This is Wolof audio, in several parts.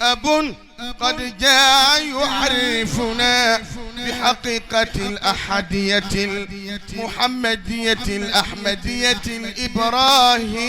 أب قد جاء يعرفنا بحقيقة الأحدية المحمدية الأحمدية الإبراهيمية.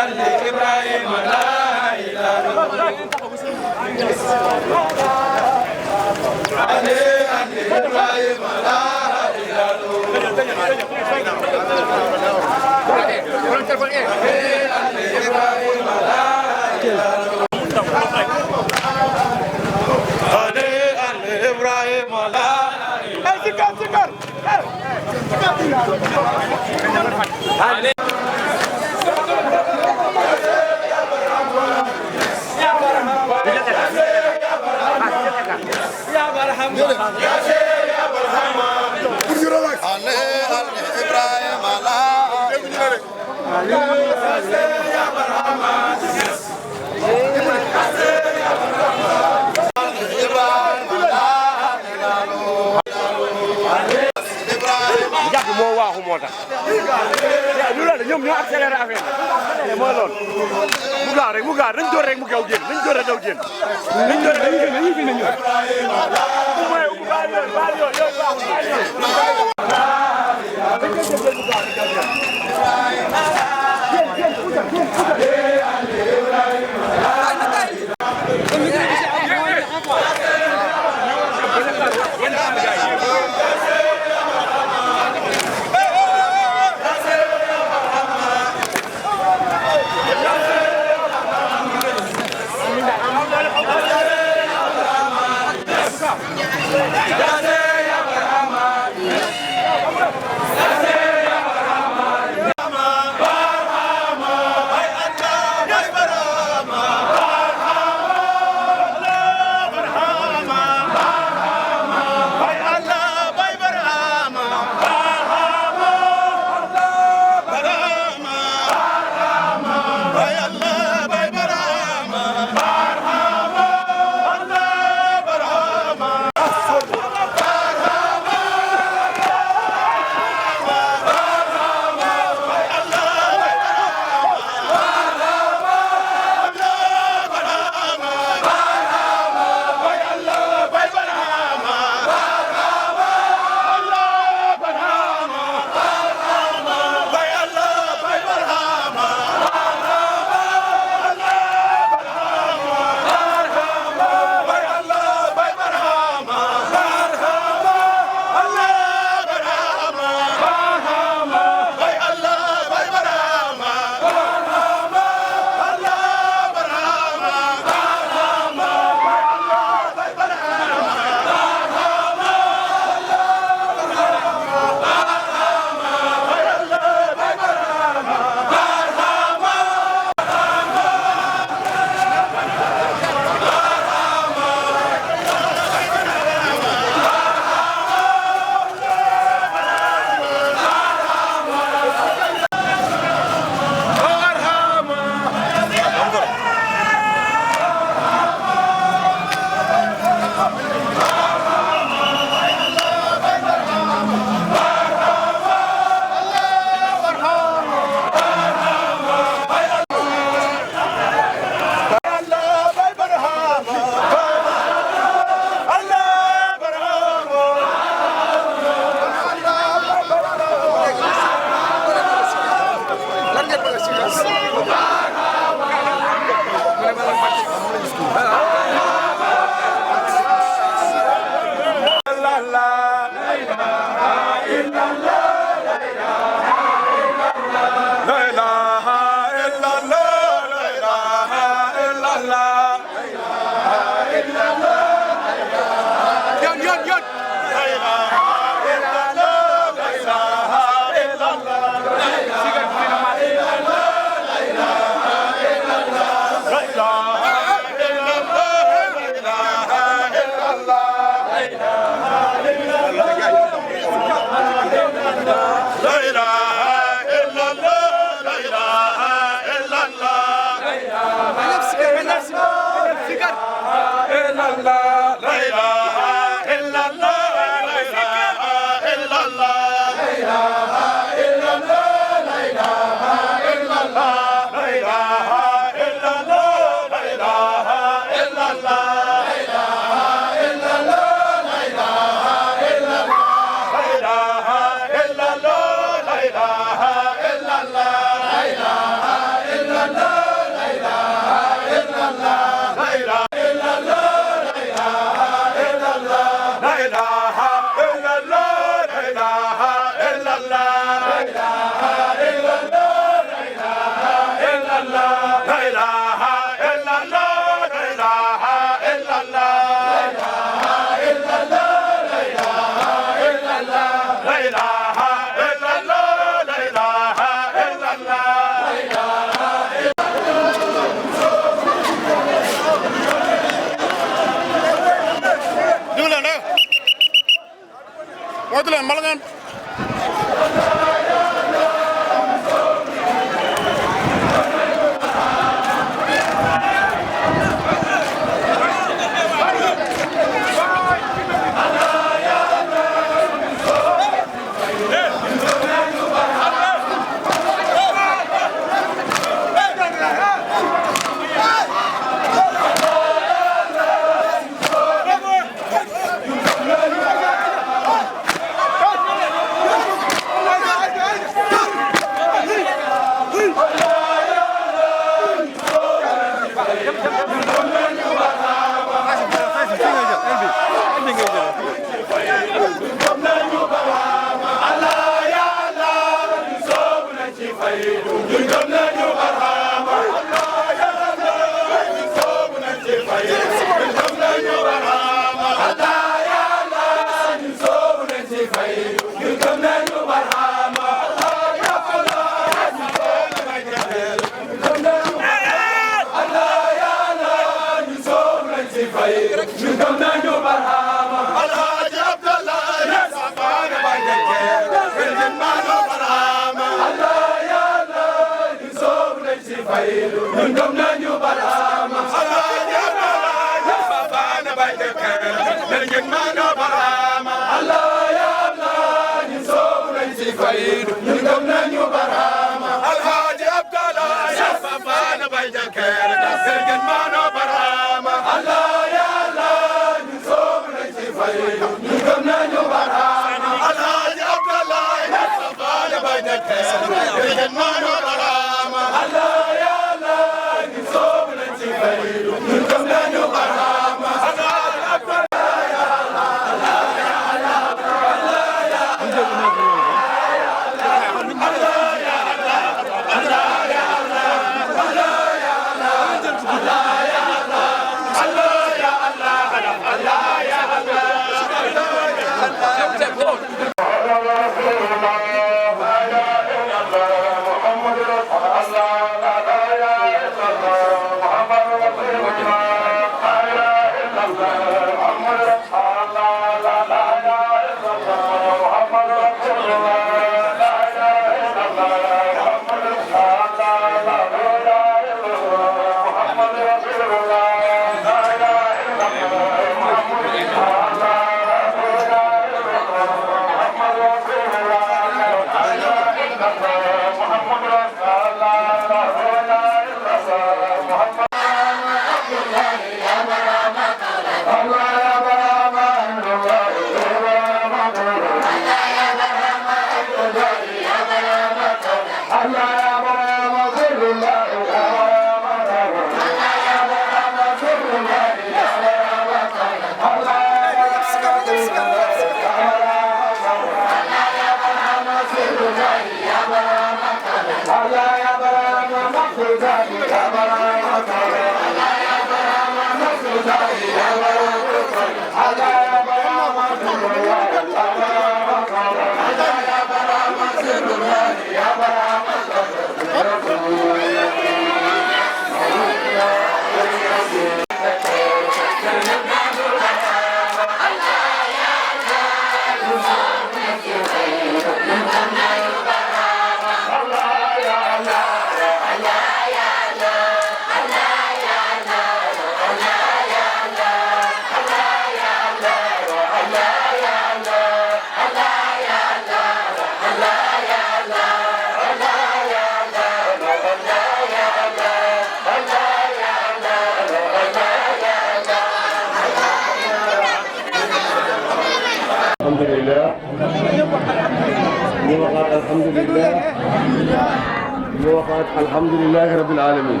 الحمد لله رب العالمين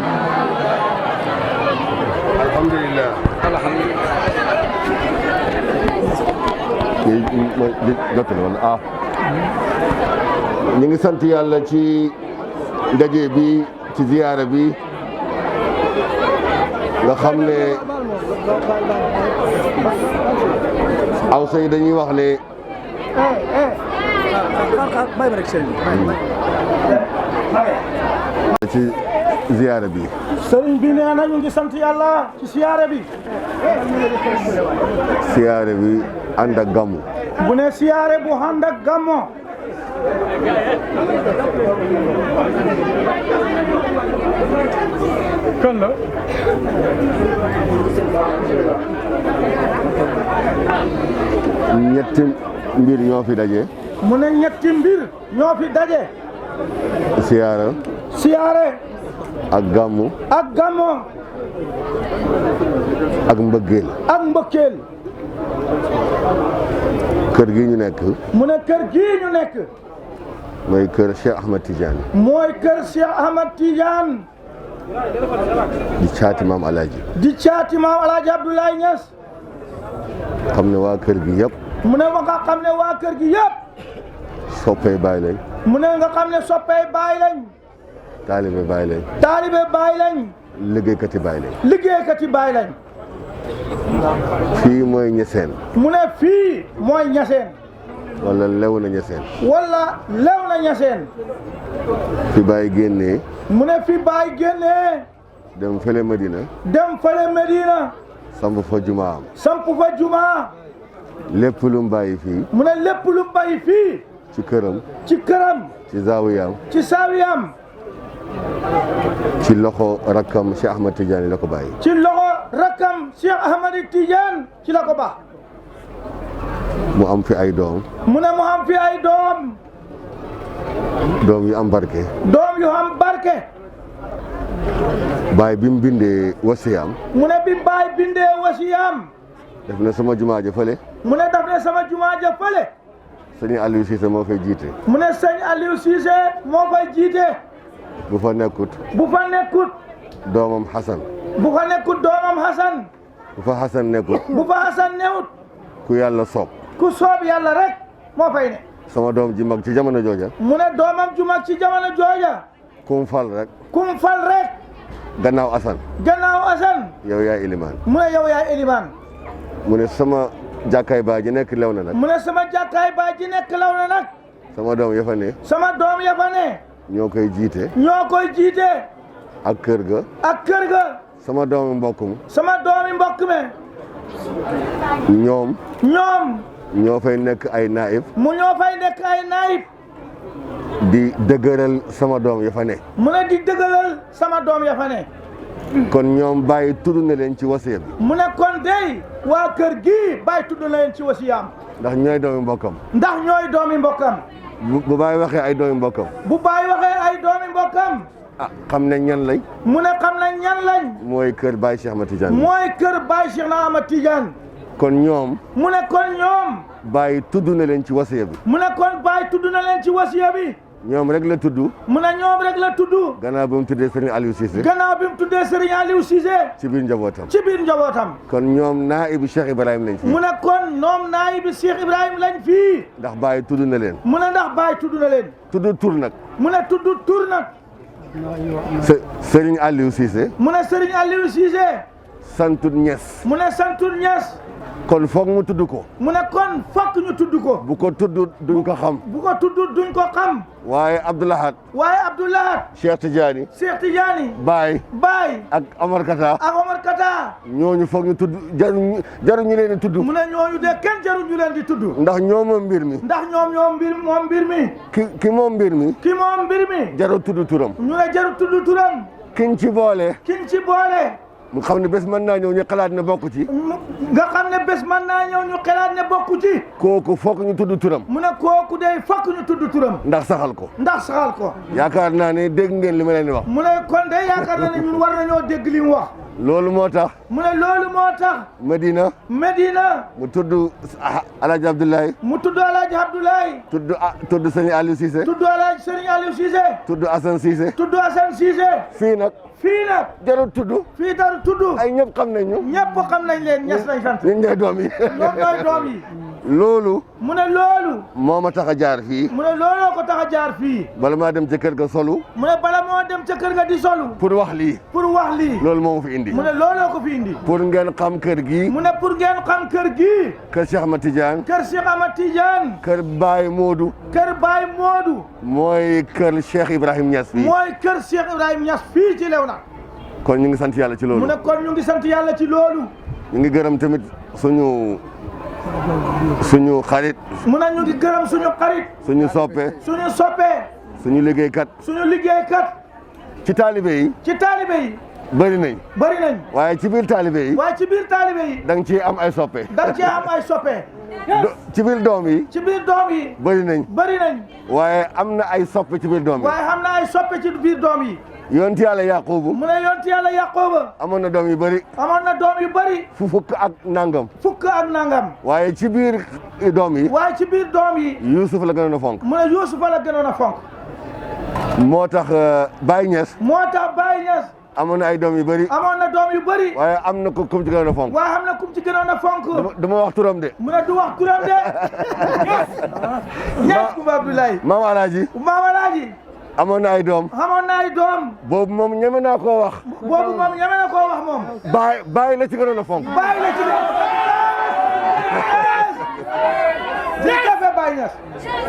الحمد لله ñu ngi sant yàlla ci ndaje bi ci ziyaara bi nga xam ne Awsa yi dañuy wax ne bàyyi ba rek sëriñ bi ci ziyaara bi sëriñ bi nee na ñu ngi sant yàlla ci siyaare bi siyaare bi ànd ak gàmmu bu ne siyaare bu ànd ak gàmmo kan la ñetti mbir ñoo fi daje mu ne ñetti mbir ñoo fi daje siyaara siyaare ak gàmmu ak gàmmo ak mbëggeel ak mbëkkeel kër gi ñu nekk mu ne kër gii ñu nekk mooy kër Cheikh Ahmed Tidiane mooy kër Cheikh Ahmed Tidiane di caati maam Alaaji di caati maam Alaaji Abdoulaye Niass xam ne waa kër gi yëpp mu ne nga xam ne waa kër gi yëpp soppee baay lañ mu ne nga xam ne soppee baay lañ taalibe baay lañ taalibe baay lañ liggéeykati baay lañ liggéeykati baay lañ fii mooy ñeseen mu ne fii mooy ñaseen wala lew na ñeseen wala lew na ñaseen fi baay génnee mu ne fi baay génnee dem fële Medina dem fële Medina samp fa jumaa am samp fa jumaa lépp lu mu bàyyi fii mu ne lépp lu bàyyi fii ci këram ci këram ci zaawiyam ci saawiyam ci loxo rakkam Cheikh Ahmed Tidiane la ko bàyyi ci loxo rakkam Cheikh Ahmed Tidiane ci la ko baax mu am fi ay doom mu ne mu am fi ay doom doom yu am barke doom yu am barke baay bi mu bindee wasiyam mu ne bi baay bindee wasiyam def na sama jumaa ja fële mu ne daf ne sama jumaa ja fële sëñ Aliou Cissé moo fay jiite mu ne sëñ Aliou Cissé moo fay jiite bu fa nekkut bu fa nekkut doomam Hassan bu fa nekkut doomam Hassan bu fa Hassan nekkut bu fa Hassan newut ku yàlla soob ku soob yàlla rek moo fay ne sama doom ji mag ci jamono jooja mu ne doomam ju mag ci jamono jooja kum fal rek kum fal rek gannaaw Hassan gannaaw Hassan yow yaay ilimaan mu ne yow yaay elimaan mu ne sama jàkkaay baa ji nekk lew na nag mu ne sama jàkkaay baa ji nekk law na nag sama doom ya fa ne sama doom ya fa ne ñoo koy jiite ñoo koy jiite ak kër ga ak kër ga sama doomi mbokkum sama doomi mbokk me ñoom ñoo fay nekk ay naib mu ñoo fay nekk ay naayib di dëgëral sama doom ya fa ne mu ne di dëgëral sama doom ya fa ne kon ñoom bàyyi tudd na leen ci wasiya bi mu ne kon dey waa kër gi bàyyi tudd na leen ci wasiyaam ndax ñooy doomi mbokkam ndax ñooy doomi mbokkam bu bàyyi waxee ay doomi mbokkam bu bàyyi waxee ay doomi mbokkam ah xam ne ñan lañ mu ne xam na ñan lañ mooy kër Baye Cheikh Ahmed Tidiane mooy kër Baye Cheikh na Ahmed Tidiane kon ñoom mu ne kon ñoom bàyyi tudd na leen ci wasiya bi mu ne kon Baye tudd na leen ci wasiya bi ñoom rek la tudd mu ne ñoom rek la tudd gannaaw bi mu tuddee Serigne Aliou Cissé gannaaw bi mu tuddee Serigne Aliou Cissé ci biir njabootam ci biir njabootam kon ñoom naibu Cheikh Ibrahima lañ fii mu ne kon ñoom naayibi Cheikh Ibrahima lañ fii ndax Baye tudd na leen mu ne ndax Baye tudd na leen tudd tur nag mu ne tudd tur nag Serigne Aliou Cissé mu ne Serigne Aliou Cissé santut Niass mu ne santul Niass kon foog mu tudd ko mu ne kon fokk ñu tudd ko bu ko tudd duñ ko xam bu ko tudd duñ ko xam waaye Abdoulahat waaye Abdoulahat Cheikh Tidiane Cheikh Tidiane Baye Baye ak Omar Kata ak Omar Kata ñooñu foog ñu tudd jaruñu leen di tudd mu ne ñooñu de kenn jarul ñu leen di tudd ndax ñoo moom mbir mi ndax ñoom mbir mi ki moom mbir mi ki moom mbir mi jarul tudd turam ñu ne jarul tudd turam kiñ ci boole kin ci boole mu xam ne bés mën naa ñëw ñu xalaat ne bokk ci nga xam ne bés mën naa ñëw ñu xalaat ne bokku ci kooku foog ñu tudd turam mu ne kooku de fokk ñu tudd turam ndax saxal ko ndax saxal ko yaakaar naa ne dégg ngeen li ma leen di wax mu ne kon de yaakaar na ne ñun war nañoo dégg li mu wax loolu moo tax mu ne loolu moo tax Medina mu tudd Alaaji Abdoulaye mu tudd Alaaji Abdoulaye tudd Sëñ Aliou Cissé tudd Alaaji Sëriñ Aliou Cissé tudd Assane Cissé tudd Assane Cissé fii nag jarul tudd fii dara tudd ay ñëpp xam nañ ñu ñëpp xam nañ leen ñes nañ sant ñun ñooy doom yi ñoom ñooy doom yi loolu mu ne loolu moo ma tax a jaar fii mu ne looloo ko tax a jaar fii bala maa dem ca kër ga solu mu ne bala moo dem ca kër ga di solu pour wax lii pour wax lii loolu moo ma fi indi mu ne looloo ko fi indi pour ngeen xam kër gi mu ne pour ngeen xam kër gi kër Cheikh Ahmad Tidiane kër Cheikh Ahmad Tidiane kër Baye Modou kër Baye Modou mooy kër Cheikh Ibrahim Niass fii mooy kër Cheikh Ibrahim Niass fii ci Léona kon ñu ngi sant yàlla ci mu loolu ne kon ñu ngi sant yàlla ci loolu ñu ngi gërëm tamit suñu xarit mu ne ñu ngi gërëm suñu xarit suñu soppe suñu soppee suñu liggéeykat suñu liggéeykat ci taalibe yi ci taalibe yi bëri nañ bëri nañ waaye ci biir taalibe yi waaye ci biir taalibe yi da nga ciy am ay soppe da nga cee am ay soppe ci biir doom yi ci biir doom yi bëri nañ bëri nañ waaye am na ay soppe ci biir doom yi waaye xam na ay soppe ci biir doom yi yonent yàlla Yaqubu mu ne yonent yàlla Yaqooba amoon na doom yu bëri amoon na doom yu bëri fukk ak nangam fukk ak nangam waaye ci biir doom yi waaye ci biir doom yi Yuusuf la gënoon a fonk mu ne Yuusufa la gënoon a fonk moo tax Baye Niass moo tax Baye Niass amoon na ay doom yu bëri amoon na doom yu bëri waaye am na ko kum ci gënoon a fonk waaye xam na kum ci gënoon a fonk dama wax turam de mu ne du wax turam de Niass Kumba Abdoulaye Maam Alaaji Maam Alaaji amoon na ay doom xamoon na ay doom boobu moom ñeme naa koo wax boobu moom ñeme na koo wax moom Baye la ci gënoon a fonk Baye la ci jërëjëf Baye Niass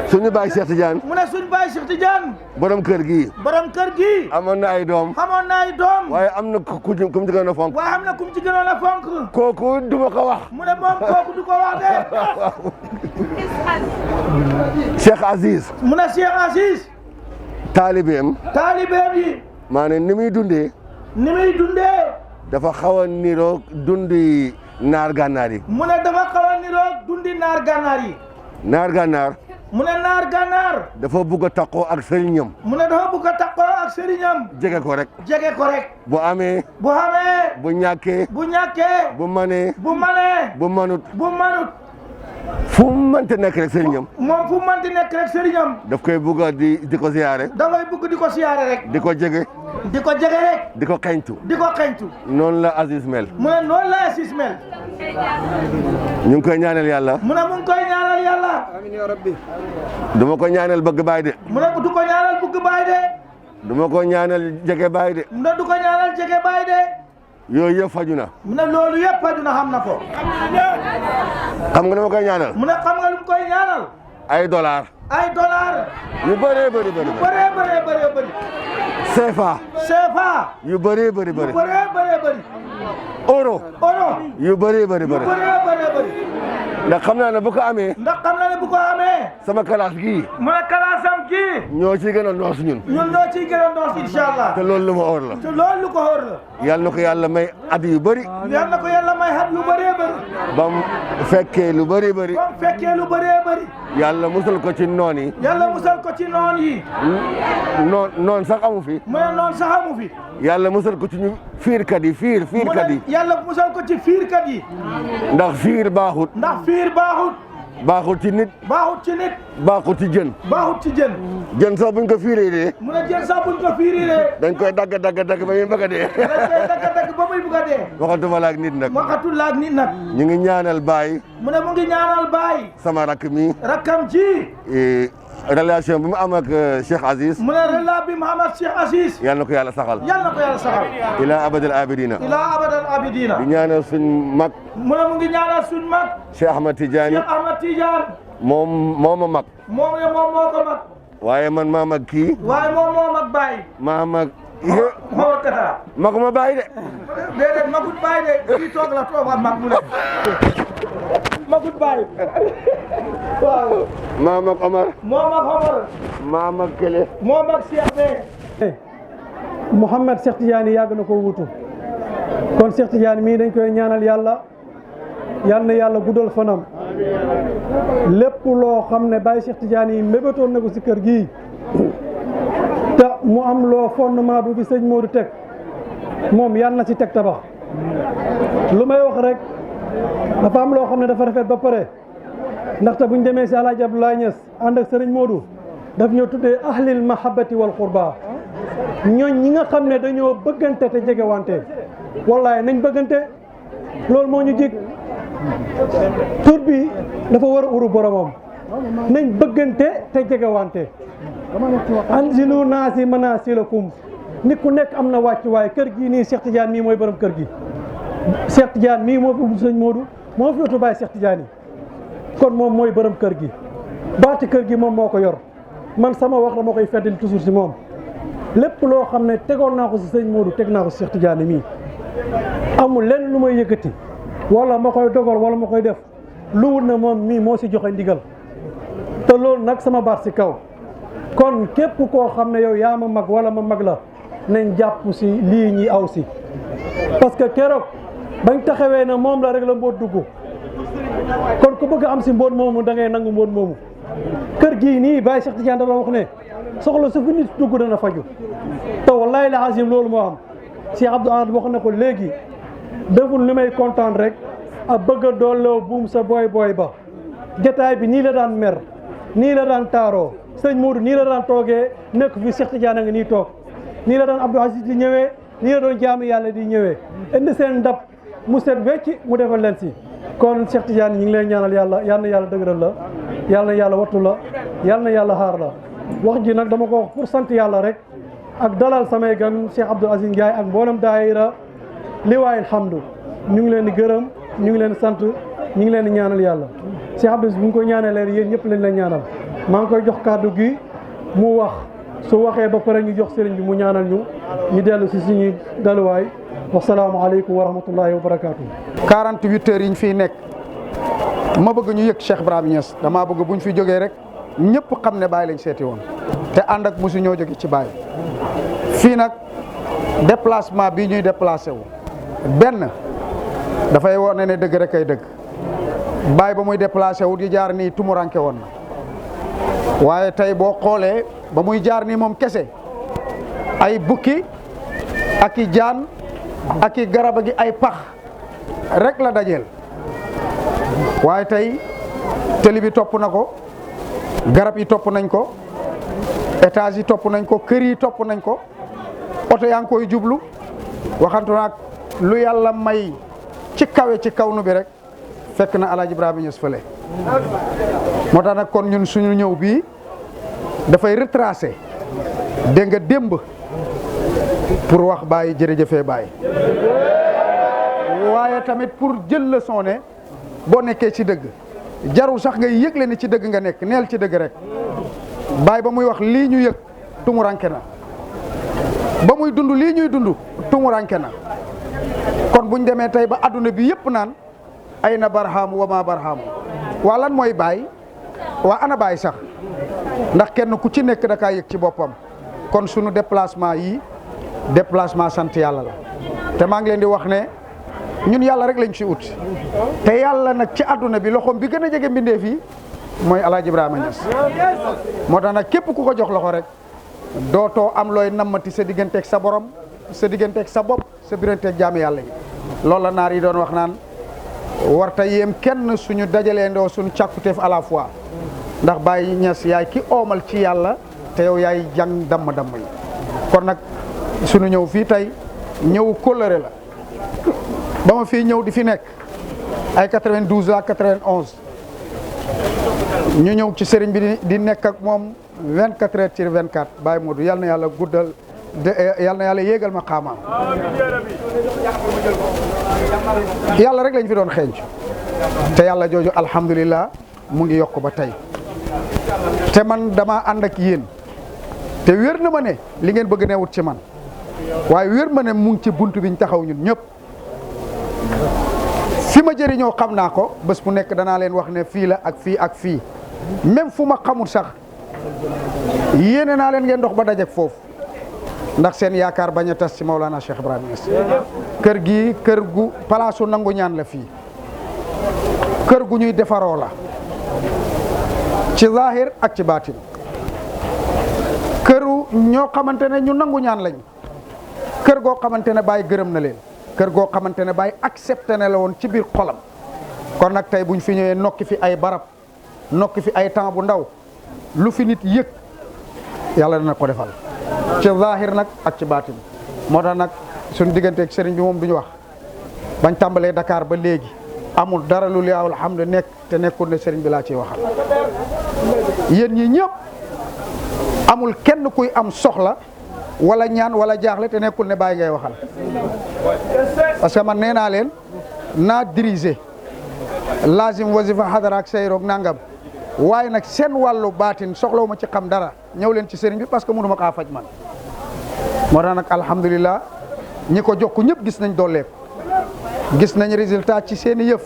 suñu Baye Cheikh Tidiane mu ne suñu Baye Cheikh Tidiane borom kër gi borom kër gi amoon na ay doom xamoon na ay doom waaye am na ku ci gënoon a fonk waaye xam na kum ci gënoon a fonk kooku duma ko wax mu ne moom kooku du ko wax de Cheikh Aziz mu ne Cheikh Aziz taalibeem yi maanaam ni muy dundee ni muy dundee dafa xaw a niroog dundi naar gànnaar yi mu ne dafa xaw a niroog dundi naar gànnaar yi naar gànnaar mu ne naar gànnaar dafa bugg a takkoo ak sëriñam mu ne dafa bugg a takkoo ak sëriñam jege ko rek jege ko rek bu amee bu xamee bu ñàkkee bu ñàkkee bu manee bu manee bu manut bu manut fu mu mënti nekk rek sëriñam moom fu manti nekk rek sëriñam daf koy bugg a di ko ziyaare dafay bugg di ko siyaare rek di ko jege di ko jege rek di ko xeñtu di ko xeñtu noonu la Aziz mel mu ne noonu la Aziz mel ñu ngi koy ñaanal yàlla mu ne mu ngi koy ñaanal yàlla duma ko ñaanal bëgg baay de mu ne du ko ñaanal bëgg baay de duma ko ñaanal jege baay de mu ne du ko ñaanal jege baay de yooyu yëpp faju na mu ne loolu yëpp faju na xam na ko xam nga dama koy ñaanal mu ne xam nga lu mu koy ñaanal ay dollar yu bëree bëri bëri bëri CFA yu bëree bëri bëri euro yu bëree bëri bëri ndax xam naa ne bu ko amee sama classe gii mu ne kalaasam gii ñoo ciy gën a noos ñun ñoo ciy gën a noos incha allah te loolu lu ma óor la te loolu lu ko óor la yàlla na ko yàlla may at yu bëri yàlla na ko yàlla may at yu bëree bëri ba mu fekkee lu bëri bëri ba mu fekkee lu bëree bëri yàlla musal ko ci noon yi yàlla musal ko ci noon yi noon sax amu fi mu ne noon sax amu fi yàlla musal ko ci ñu fiirkat yi fiirkat yi yàlla musal ko ci fiirkat yi ndax fiir baaxut baaxut ci nit baaxut ci jën baaxut ci jën jën sax buñ ko fiiree dee mu ne jën sax buñ ko fiiree dañ koy dagg ba muy bëgg a dee ba muy bëgg a dee waxatuma la ak nit nag ñu ngi ñaanal baay mu ne mu ngi ñaanal baay sama rakk mi rakkam ji relation bi mu am ak Cheikh Aziz mu ne relation bi mu am ak Cheikh Aziz yal na ko yàlla saxal ila abadal abidina di ñaanal suñ mag mu ne mu ngi ñaanal suñ mag Cheikh Ahmad Tidiane moom moo ma mag moom moo ko mag waaye man maa mag kii waaye moom moo mag baay maa mag Mawar Kata maguma baay de déedéet magut baay de kii toog la toog ak mag mu ne magut baay waaw maa mag Omar moo mag Omar maa mag Kele moo mag Cheikh be Mouhamed Cheikh Tidiane yàgg na ko wutu kon Cheikh Tidiane mii dañ koy ñaanal yàlla yal na yàlla guddal fanam lépp loo xam ne Baye Cheikh Tidiane yi mébétoon na ko si kër gii te mu am loo fondement bu fi sëñ Modou teg moom yal na ci teg tabax lu may wax rek dafa am loo xam ne dafa rafet ba pare ndaxte buñ demee si Alaaji Abdoulaye Niass ànd ak sëriñ Modou daf ñoo tuddee ahlil mahabbati wal qurba ñooñ ñi nga xam ne dañoo bëggante te jege wante wallaay nañ bëggante loolu moo ñu jig tur bi dafa war a uru boromam nañ bëggante te jegewante anzilu naasi manasilakum nit ku nekk am na wàccuwaay kër gi nii Cheikh Tidiane mii mooy borom kër gi Cheikh Tidiane mii moo fi utu sëñ Modou moo fi utu bàyyi Cheikh Tidiane yi kon moom mooy borom kër gi baati kër gi moom moo ko yor man sama wax dama koy feddali toujours si moom lépp loo xam ne tegoon naa ko si sëñ Modou teg naa ko si Cheikh Tidiane mii amul lenn lu may yëkkati wala ma koy dogal wala ma koy def lu wut na moom mii moo si joxe ndigal te loolu nag sama baat si kaw kon képp koo xam ne yow yaa ma mag wala ma mag la nañ jàpp si lii ñi aw si parce que keroog bañ taxawee ne moom la rek la mbóot dugg kon ku bëgg am si mbóot moomu da ngay nangu mbóot moomu kër gii nii Baye Cheikh Tidiane da la wax ne soxla su fi nit dugg dana faju te wallahi la azim loolu moo am Cheikh Abdou Ahad wax na ko léegi deful li may kontaan rek a bëgg a dooloo buum sa booy ba jotaay bi nii la daan mer nii la daan taaroo sëñ Modou nii la daan toogee nekk fi Cheikh Tidiane a nga nii toog nii la daan Abdou Aziz di ñëwee nii la doon jaamu yàlla di ñëwee indi seen ndab mu set wecc mu defal leen si kon Cheikh Tidiane ñi ngi lay ñaanal yàlla yal na yàlla dëgëral la yal na yàlla wattu la yal na yàlla xaar la wax ji nag dama ko wax pour sant yàlla rek ak dalal samay gan Cheikh Abdou Aziz Ndiaye ak mboolem daayira liwaay alhamdu ñu ngi leen di gërëm ñu ngi leen di sant ñu ngi leen di ñaanal yàlla Cheikh Abdou Aziz bu ñu ko ñaanalee yéen ñëpp lañ leen ñaanal maa ngi koy jox kàddu gi mu wax su waxee ba pare ñu jox sëriñ bi mu ñaanal ñu dellu si suñuy daluwaay wasalaamualeykum wa rahmatullahi wa barakaatu. 48 heures yi ñu fiy nekk ma bëgg ñu yëg Cheikh Ibrahima Niass damaa bëgg bu ñu fi jógee rek ñëpp xam ne Baye lañ seeti woon te ànd ak mosu ñoo jóge ci Baye fii nag déplacement bii ñuy déplacé wu benn dafay wone ne dëgg rek ay dëgg Baye ba muy déplacé wu di jaar nii tumuranke woon na waaye tey boo xoolee ba muy jaar nii moom kese ay bukki ak i jaan ak i garab gi ay pax rek la dajeel waaye tey tëli bi topp na ko garab yi topp nañ ko étage yi topp nañ ko kër yi topp nañ ko oto yaa ngi koy jublu waxantu naag lu yàlla may ci kawe ci kaw nu bi rek fekk na Alaaji Ibrahima Niass fële moo tax nag kon ñun suñu ñëw bii dafay retracé dégg nga démb pour wax Baye jërëjëfee Baye waaye tamit pour jël leçon ne boo nekkee ci dëgg jarul sax ngay yëgle ne ci dëgg nga nekk neel ci dëgg rek Baye ba muy wax lii ñu yëg tumuranke na ba muy dund lii ñuy dund tumuranke na kon buñ demee tey ba adduna bi yëpp naan ay na barhaamu wa ma barhaamu waa lan mooy Baye waa ana Baye sax ndax kenn ku ci nekk da kaa yëg ci boppam kon sunu déplacement yi déplacement sant yàlla la te maa ngi leen di wax ne ñun yàlla rek lañ ci ut te yàlla nag ci àdduna bi loxoom bi gën a jege mbindeef yi mooy Alaaji Ibrahima Niass moo tax nag képp ku ko jox loxo rek dootoo am looy nammati sa digganteeg sa borom sa digganteeg sa bopp sa digganteeg jaami yàlla yi loolu la naar yi doon wax naan warta yéem kenn suñu dajaleendoo suñu càkkuteef à la fois ndax Baye Niass yaay ki oomal ci yàlla te yow yaay jàng damm-damm yi kon nag suñu ñëw fii tey ñëw kóllëre la ba ma fii ñëw di fi nekk ay 92 à 91 ñu ñëw ci sëriñ bi di nekk ak moom 24 heures sur 24 Baye Modou yal na yàlla guddal yal na yàlla yéegal ma xaamaam yàlla rek lañ fi doon xeeñcu te yàlla jooju alhamdulillah mu ngi yokk ba tey te man dama ànd ak yéen te wér na ma ne li ngeen bëgg ne wut ci man waaye wér ma ne mu ngi ci bunt biñ taxaw ñun ñëpp fi ma jëriñoo xam naa ko bés bu nekk danaa leen wax ne fii la ak fii ak fii même fu ma xamul sax yéene naa leen ngeen dox ba dajek foofu ndax seen yaakaar bañ a tas ci Maulana Cheikh Ibrahima Niass kër gi kër gu palaasu nangu ñaan la fii kër gu ñuy defaroo la ci zahir ak ci baatin këru ñoo xamante ne ñu nangu ñaan lañ kër goo xamante ne Baye gërëm na leen kër goo xamante ne Baye accepté na la woon ci biir xolam kon nag tey buñ fi ñëwee nokki fi ay barab nokki fi ay temps bu ndaw lu fi nit yëg yàlla dana ko defal ci zahir nag ak ci baatin moo tax nag suñu digganteeg sëriñ bi moom duñu wax bañ tàmbalee Dakar ba léegi amul dara lu liyaawul hamdu nekk te nekkul ne sëriñ bi laa ciy waxal yéen ñi ñëpp amul kenn kuy am soxla wala ñaan wala jaaxle te nekkul ne bàyyi ngay waxal parce que man nee naa leen naa diriger lazim wasifa hadara ak sayroog nangam waaye nag seen wàllu baatin soxlawu ma ci xam dara ñëw leen ci sëriñ bi parce que mënu ma kaa faj man moo tax nag alhamdulilah ñi ko jokku ñëpp gis nañ dooleeku gis nañ résultat ci seen i yëf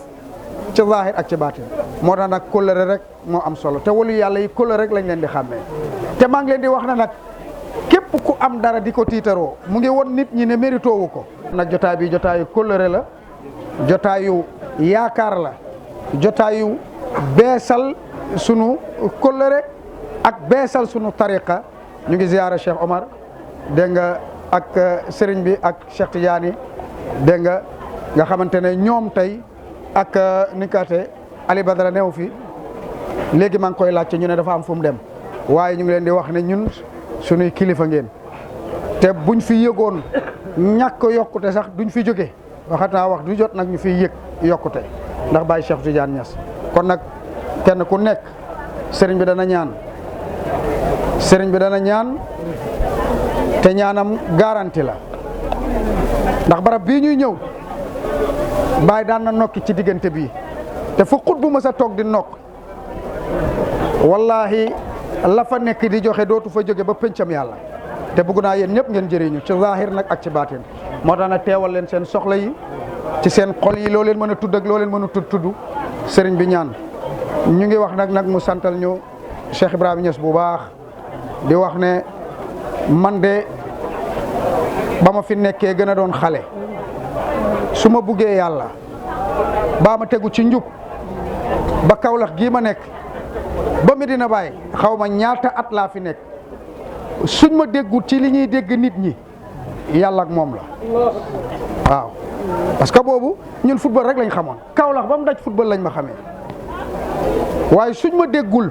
ci zahir ak ci baatin moo tax nag kóllëre rek moo am solo te walu yàlla yi kóllëre rek lañ leen di xàmmee te maa ngi leen di wax na nag képp ku am dara di ko tiitaroo mu ngi won nit ñi ne mérito wu ko nag jotaay bi jotaayu kóllëre la jotaayu yaakaar la jotaayu beesal sunu kóllëre ak beesal sunu tariqa ñu ngi ziyaara Cheikh Omar dégg nga ak sëriñ bi ak Cheikh Tidiane dégg nga xamante ne ñoom tey ak nikate Ali Badara neew fi léegi maa ngi koy laajte ñu ne dafa am fu mu dem waaye ñu ngi leen di wax ne ñun sunuy kilifa ngeen te buñ fi yëgoon ñàkk yokkute sax duñ fi jóge waxataa wax du jot nag ñu fiy yëg yokkute ndax Baye Cheikh Tidiane Niass kon nag kenn ku nekk sëriñ bi dana ñaan te ñaanam garanti la ndax barab bii ñuy ñëw Baye daan na nokki ci diggante bii te fu xut bu ma sa toog di nokk wallahi la fa nekk di joxe dootu fa jóge ba pëncam yàlla te bëgg naa yéen ñëpp ngeen jëriñu ci zahir nag ak ci baatin moo tax nag teewal leen seen soxla yi ci seen xol yi loo leen mën a tudd ak loo leen mën a tudd sëriñ bi ñaan ñu ngi wax nag mu santal ñu Cheikh Ibrahima Niass bu baax di wax ne man de ba ma fi nekkee gën a doon xale su ma buggee yàlla baa ma tegu ci njub ba Kaolack gii ma nekk ba Medina Baye xaw ma ñaata at laa fi nekk suñ ma déggut ci li ñuy dégg nit ñi yàlla ak moom la waaw parce que boobu ñun football rek lañ xamoon Kaolack ba mu daj football lañ ma xamee waaye suñ ma déggul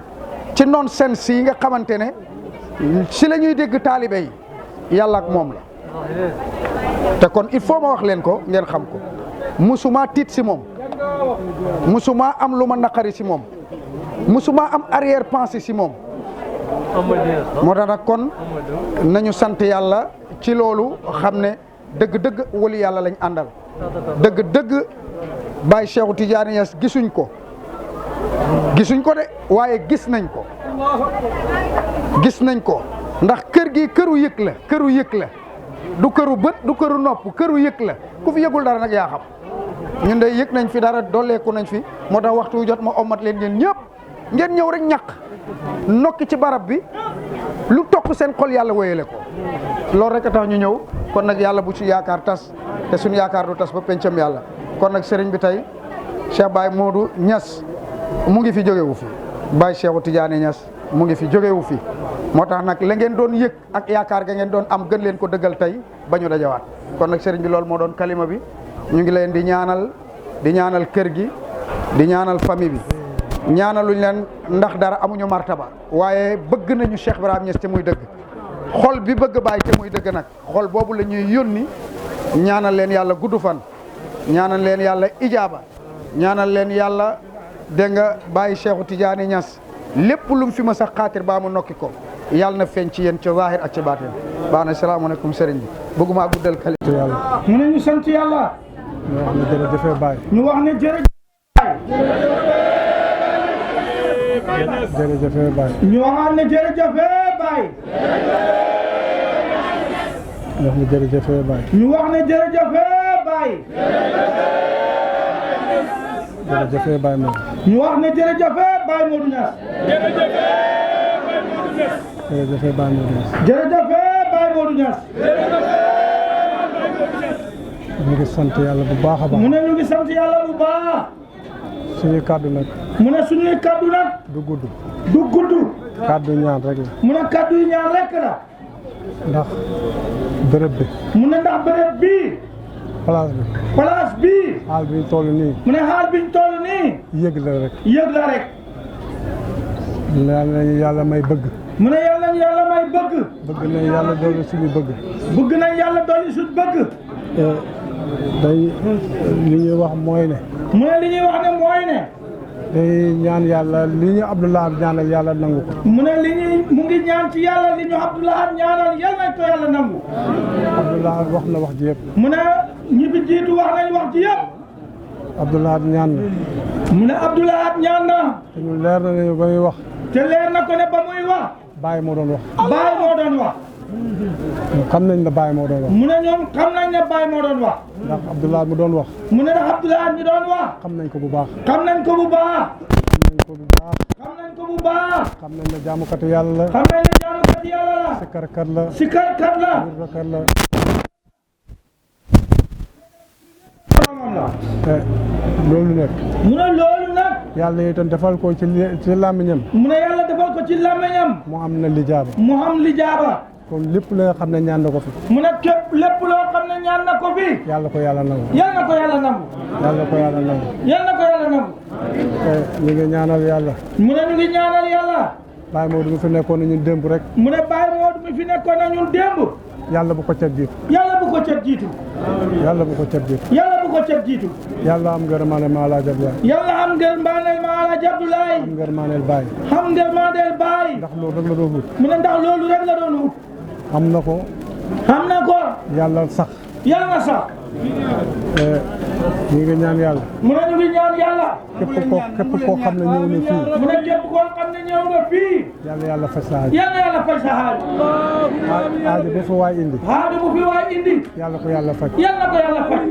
ci nonsense yi nga xamante ne si la ñuy dégg taalibe yi yàlla ak moom la te kon il faut ma wax leen ko ngeen xam ko musuma tiit si moom musuma am lu ma naqari si moom musuma am arrière pensée si moom moo tax nag kon nañu sant yàlla ci loolu xam ne dëgg-dëgg wali yàlla lañ àndal dëgg-dëgg Baye Cheikh Tidiane Niass gisuñ ko de waaye gis nañ ko ndax kër gi këru yëg la du këru bët du këru nopp këru yëg la ku fi yëgul dara nag yaa xam ñun de yëg nañ fi dara dolleeku nañ fi moo tax waxtu jot ma ommat leen ngeen ñëpp ngeen ñëw rek ñàq nokki ci barab bi lu toq seen xol yàlla wéyale ko loolu rek a tax ñu ñëw kon nag yàlla bu ci yaakaar tas te suñu yaakaar du tas ba pencam yàlla kon nag sëriñ bi tey Cheikh Baye Modou Niass mu ngi fi jógewu fi Baye Cheikh Tidiane Niass mu ngi fi jógewu fi moo tax nag la ngeen doon yëg ak yaakaar ga ngeen doon am gën leen ko dëggal tey ba ñu dajawaat kon nag sëriñ bi loolu moo doon kalima bi ñu ngi leen di ñaanal kër gi di ñaanal famille bi ñaanaluñ leen ndax dara amuñu martaba waaye bëgg nañu Cheikh Ibrahima Niass te muy dëgg xol bi bëgg Baye te muy dëgg nag xol boobu la ñuy yónni ñaanal leen yàlla gudd fan ñaanal leen yàlla ijaaba ñaanal leen yàlla dégg nga Baye Cheikh Tidiane Niass lépp lu mu fi ma sax xaatir baa mu nokki ko yàlla na feeñ ci yéen ci zahir ak ci baatin baax na salaamaaleykum sëriñ bi bëgguma guddal kali yàlla mu ne ñu sant yàlla ñu wax ne jërëjëf Baye ñu wax ne jërëjëf Baye ñu waxaat ne jërëjëf Baye ñu wax ne jërëjëf Baye ñu wax ne jërëjëf Baye jërëjëf Baye Modou ñu wax ne jërëjëf Baye Modou Niass jërëjëf Baye Modou Niass jërëjëf Baye Modou Niass ñu ngi sant yàlla bu baax a baax mu ne ñu ngi sant yàlla bu baax suñuy kàddu nag mu ne suñuy kàddu nag du gudd kàddu ñaan rek la mu ne kàddu yi ñaan rek la ndax béréb bi mu ne ndax béréb bii place bi xaal bi ñu toll nii mu ne xaal bi ñu toll nii yëg la rek yàlla may bëgg mu ne yàlla nañu yàlla may bëgg nañ yàlla dolli suñu bëgg nañ yàlla dolli suñu bëgg day li ñuy wax mooy ne mu ne li ñuy wax ne mooy ne day ñaan yàlla li ñu Abdoulaye ñaanal yàlla nangu ko. mu ne mu ngi ñaan ci yàlla li ñu Abdoulaye ñaanal yal nañ ko yàlla nangu. Abdoulaye wax na wax ji yëpp. mu ne ñi fi jiitu wax nañ wax ji yëpp. Abdoulaye ñaan na. mu ne Abdoulaye ñaan na. te ñu leer na ne ba muy wax. te leer na ko ne ba muy wax. Baye moo doon wax. Baye moo doon wax. xam nañ ne Baye moo doon wax. mu ne ñoom xam nañ ne Baye moo doon wax. ndax Abdoulaye mu doon wax. mu ne ndax Abdoulaye mi doon wax. xam nañ ko bu baax. xam nañ ko bu baax. xam nañ ko bu baax. xam nañ ko bu baax. xam nañ ne jaamukatu yàlla la. xam nañ ne jaamukatu yàlla la. sikarkat la. sikarkat la. wirdakat la. te loolu nag. mu ne loolu nag. yàlla itam defal ko ci làmmiñam. mu ne yàlla defal ko ci làmmiñam. mu am na lijaaba. mu am lijaaba. kon lépp la nga xam ne ñaan na ko fi. mu ne képp lépp loo xam ne ñaan na ko fi. yàlla ko yàlla nangu. yal na ko yàlla nangu. yàlla ko yàlla nangu. yal na ko yàlla nangu. te ñu ngi ñaanal yàlla. mu ne ñu ngi ñaanal yàlla. Baye Modou mi fi nekkoon na ñun démb rek. mu ne Baye Modou mi fi nekkoon na ñun démb. yàlla bu ko cat jiitu. yàlla bu ko cat jiitu. yàlla bu ko cat jiitu. yàlla bu ko cat jiitu. yàlla am ngërmaane ma Alaaji Abdoulaye. yàlla am ngërmaane ma Alaaji Abdoulaye. am ngërmaaneel Baye. am ngërmaaneel Baye. ndax loolu rek la doon wut. mu ne ndax loolu rek la doon wut. am na ko. am na ko. yàlla sax. yàlla sax. ñu ngi ñaan yàlla. mu ne ñu ngi ñaan yàlla. képp koo xam ne ñëw na fii. mu ne képp koo xam ne ñëw nga fii. yàlla faj sa aajo. yàlla faj sa aajo. aajo bu fi waay indi. aajo bu fi waay indi. yàlla ko yàlla faj. yàlla ko yàlla faj.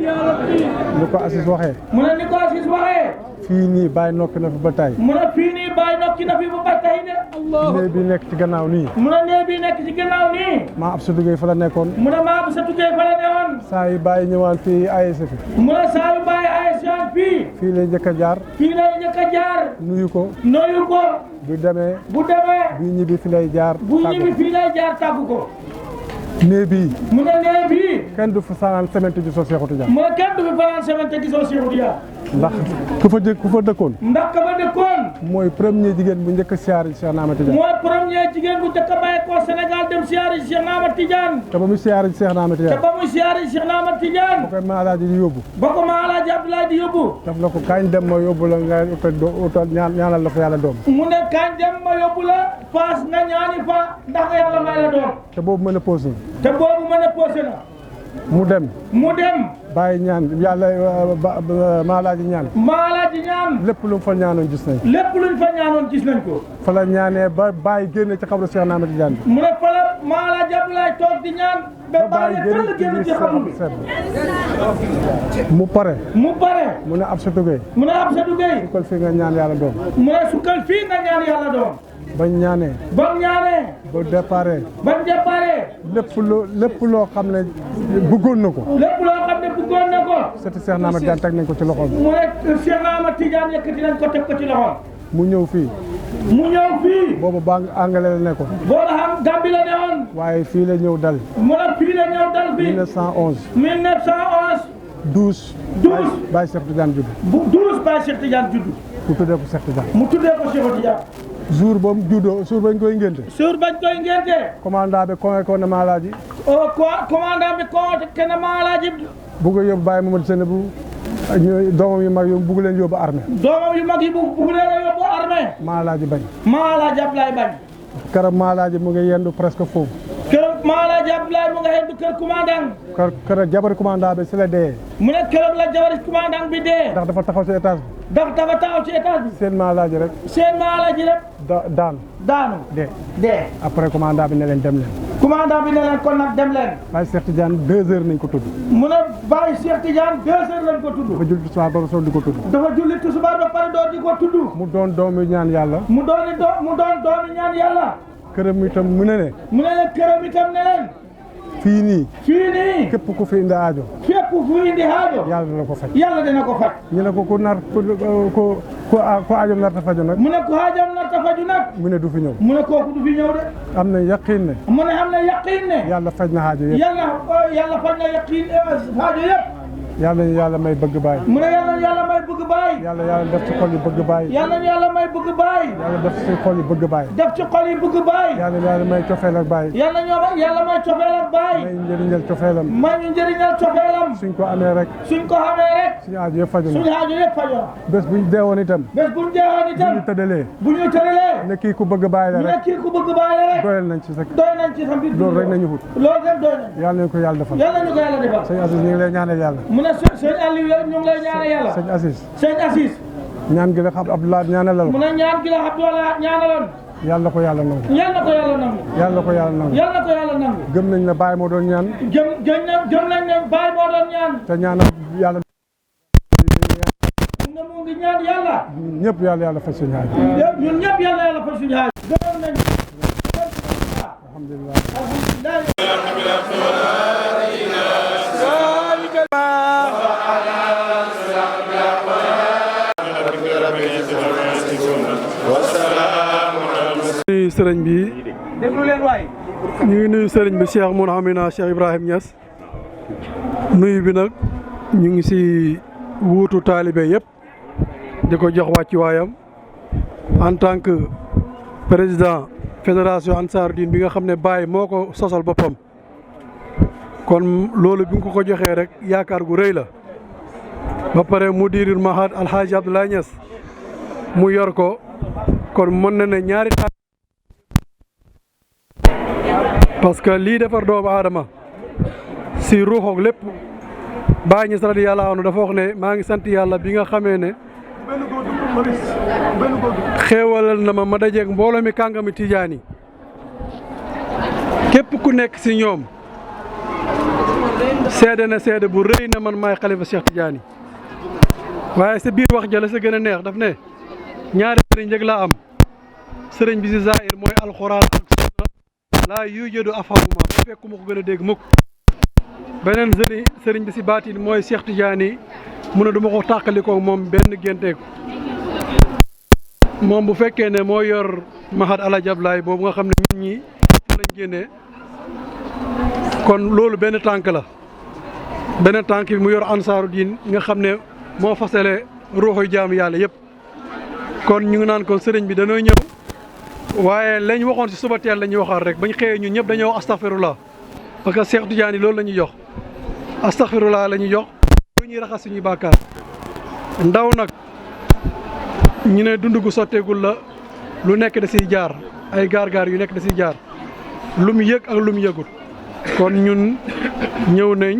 ni ko Assis waxee. mu ne ni ko Assis waxee. fii nii Baye nokki na fi ba tey. mu ne fii nii Baye nokki na fi ba tey de. néeg bi nekk ci gannaaw nii. mu ne néeg bi nekk ci gannaaw nii. maa ab sa duggee fa la nekkoon. mu ne maa ab sa duggee fa la newoon. saa yu Baye ñëwaan fii ASC fi. mu ne saa yu Baye ASC fii. fii lay njëkk a jaar. fii lay njëkk a jaar. nuyu ko. nuyu ko. bu demee. bu demee. bu ñibbi fi lay jaar. bu ñibbi fii lay jaar tàggu ko. néeg bii. mu ne néeg bii. kenn du fa fanaan semaine te gisoo Cheikhou Tidiane. mu ne kenn du fi fanaan semaine te gisoo Cheikhou Tidiane. ndax ku fa dëkkoon. ndax ka fa dëkkoon. mooy premier jigéen bu njëkk a siyaare Cheikh Ahmed Tidiane. mooy premier jigéen bu njëkk a bàyyi ko Sénégal dem siyaare Cheikh Ahmed Tidiane. te ba muy siyaare Cheikh Ahmed Tidiane. te ba muy siyaare Cheikh Ahmed Tidiane. ba ko ma Alaaji di yóbbu. ba ko ma Alaaji Abdoulaye di yóbbu. daf la ko kañ dem ma yóbbu la nga utal ñaanal la fa yàlla doom. mu ne kañ dem ma yóbbu la paas nga ñaani fa ndax nga yàlla may la doom. te boobu mën a posé. te boobu mën a posé na. mu dem. Baye ñaan yàlla ma Alaaji ñaan. ma Alaaji ñaan. lépp lu mu fa ñaanoon gis nañ ko. lépp luñ fa ñaanoon gis nañ ko. fa la ñaanee ba Baye génne ci xabru Cheikh Ahmed Tidiane bi. mu ne fa la ma Alaaji Abdoulaye toog di ñaan. ba Baye génn ci xabru bi. mu pare. mu ne ab sa duggee. sukkal fii nga ñaan yàlla doom. mu ne sukkal fii nga ñaan yàlla doom. bañ ñaanee. ba déparé. lépp loo xam ne bëggoon na ko. lépp loo xam ne bëggoon na ko. sëti Cheikh Ahmed Tidiane teg nañ ko ci loxoom. mu ne Cheikh Ahmed Tidiane yëkkati nañ ko teg ko ci loxoom. mu ñëw fii. boobu ba Anglais la nekkoon. boobu xam Gambie la newoon. waaye fii la ñëw dal. mu ne fii la ñëw dal fii. 12. Baye Cheikh Tidiane judd. 12 Baye Cheikh Tidiane judd. mu tuddee ko Cheikh Tidiane. mu tuddee ko Cheikh Tidiane. jour boobu juddoo jour bañ koy ngénte. commandant bi convoqué ko ne ma Alaaji. commandant bi convoqué ne ma Alaaji. bugg a yóbbu Baye Mamadou Sene bu doomam yu mag yi bugg leen yóbbu armée. doomam yu mag yi bugg leen yóbbu armée. ma Alaaji bañ. ma Alaaji Abdoulaye bañ. keroog ma Alaaji mu ngi yendu presque foofu. keroog ma Alaaji Abdoulaye mu nga yendu kër commandant. keroog jabari commandant bi si la dee. mu ne keroog la jabari commandant bi dee. ndax dafa taxaw ci étage bi. seen ma Alaaji rek. daanu. dee. après commandant bi ne leen dem leen. commandant bi ne leen kon nag dem leen. Baye Cheikh Tidiane 2 heures nañ ko tudd. mu ne Baye Cheikh Tidiane 2 heures lañ ko tudd. dafa julli tisbaar ba soog di ko tudd. di ko tudd. mu doon doomu ñaan yàlla. mu doon doomu ñaan yàlla. këram itam mu ne leen. këram itam ne leen. fii nii. képp ku fi indi aajo. yàlla dina ko faj. ñu ne ko ku aajam narta faju nag. mu ne ku aajam narta faju nag. mu ne du fi ñëw. mu ne kooku du fi ñëw de. am na yaqiin ne. mu ne am na yaqiin ne. yàlla faj na aajo yëpp. yàlla faj na yaqiin aajo yëpp. yàlla nañu yàlla may bëgg baay. mu ne yàlla na yàlla may bëgg baay. yàlla def ci xol yi bëgg baay. yàlla na yàlla may bëgg baay. yàlla def ci xol yi bëgg baay. def ci xol yi bëgg baay. yàlla may cofeel ak baay. yàlla may cofeel ak baay. may njëriñal cofeelam. may ñu njëriñal cofeelam. suñ ko amee rek. suñ ko amee rek. suñu aajo yëpp faju na. suñu aajo yëpp faju na. bés buñ deewoon itam. bés buñ deewoon itam. bu ñu tëralee. ne kii ku bëgg baay la rek. ne kii ku bëgg baay la rek. doyal nañ ci sa. doy nañ ci sa mbir. loolu rek nañu wut. loolu rek doy nañ. yàlla nañu ko yàlla defal. yàlla ñu ko yàlla defal. sëñ Assis ñu ngi lay ñaanal yàlla. mu ne sëñ Aliou ñu ngi lay ñaanal yàlla. sëñ Assis. sëñ Assis. ñaan gi la xam Abdoulaye ñaanalal mu ne ñaan gi la Abdoulaye ñaanaloon. yàlla ko yàlla nangu. yàlla ko yàlla nangu. yàlla ko yàlla nangu. yàlla ko yàlla nangu. gëm nañ ne Baye moo doon ñaan. gëm nañ ne Baye moo doon ñaan. te ñaanal yàlla. mu ne mu ngi ñaan yàlla. ñun ñëpp yàlla faj suñu aajo. ñun ñëpp yàlla faj suñu aajo. gëm nañ. alhamdulilah. nuyu sëriñ bi déglu leen waay. ñu ngi nuyu sëriñ bi Cheikh Mouhamina Cheikh Ibrahim Niass nuyu bi nag ñu ngi si wuutu taalibe yëpp di ko jox wàcci waayam en tant que président fédération Ansaarud-Din bi nga xam ne Baye moo ko sosal boppam kon loolu bi nga ko joxee rek yaakaar gu rëy la ba pare mudirul mahad Alhaji Abdoulaye Niass mu yor ko kon mën na ne ñaari taal parce que lii defar doomu aadama si ruuxoog lépp Baye Niass radiyallahu anhu dafa wax ne maa ngi sant yàlla bi nga xamee ne xéewalal na ma dajeeg mbooloo mi kàngami tijaan yi képp ku nekk si ñoom seede na seede bu rëy na man maay xalifa Cheikh Tidiane waaye sa biir wax ja la sa gën a neex daf ne ñaari sëriñ rek laa am sëriñ bi si zahir mooy alxuraan ak sunna laa yujadu afhamuma bu fekkuma ko gën a dégg mukk beneen sëriñ bi si baatin mooy Cheikh Tidiane mu ne du ma ko tàqalikoo moom benn génteeku moom bu fekkee ne moo yor mahad Alaaji Ablaay boobu nga xam ne ñun ñi lañ génnee kon loolu benn tànk la beneen tànk bi mu yor Ansaarud-Din nga xam ne moo fasale ruuxu jaamu yàlla yëpp kon ñu ngi naan kon sëriñ bi dañoo ñëw waaye lañ waxoon si suba teel la ñuy waxaat rek bañ xëyee ñun ñëpp dañoo wax astaghfirullah parce que Cheikh Tidiane loolu la ñuy jox astaghfirullah la ñuy jox lu ñuy raxas suñuy bàkkaar ndaw nag ñu ne dund gu sotteegul la lu nekk da siy jaar ay gaar-gaar yu nekk da siy jaar lu mu yëg ak lu mu yëgul kon ñun ñëw nañ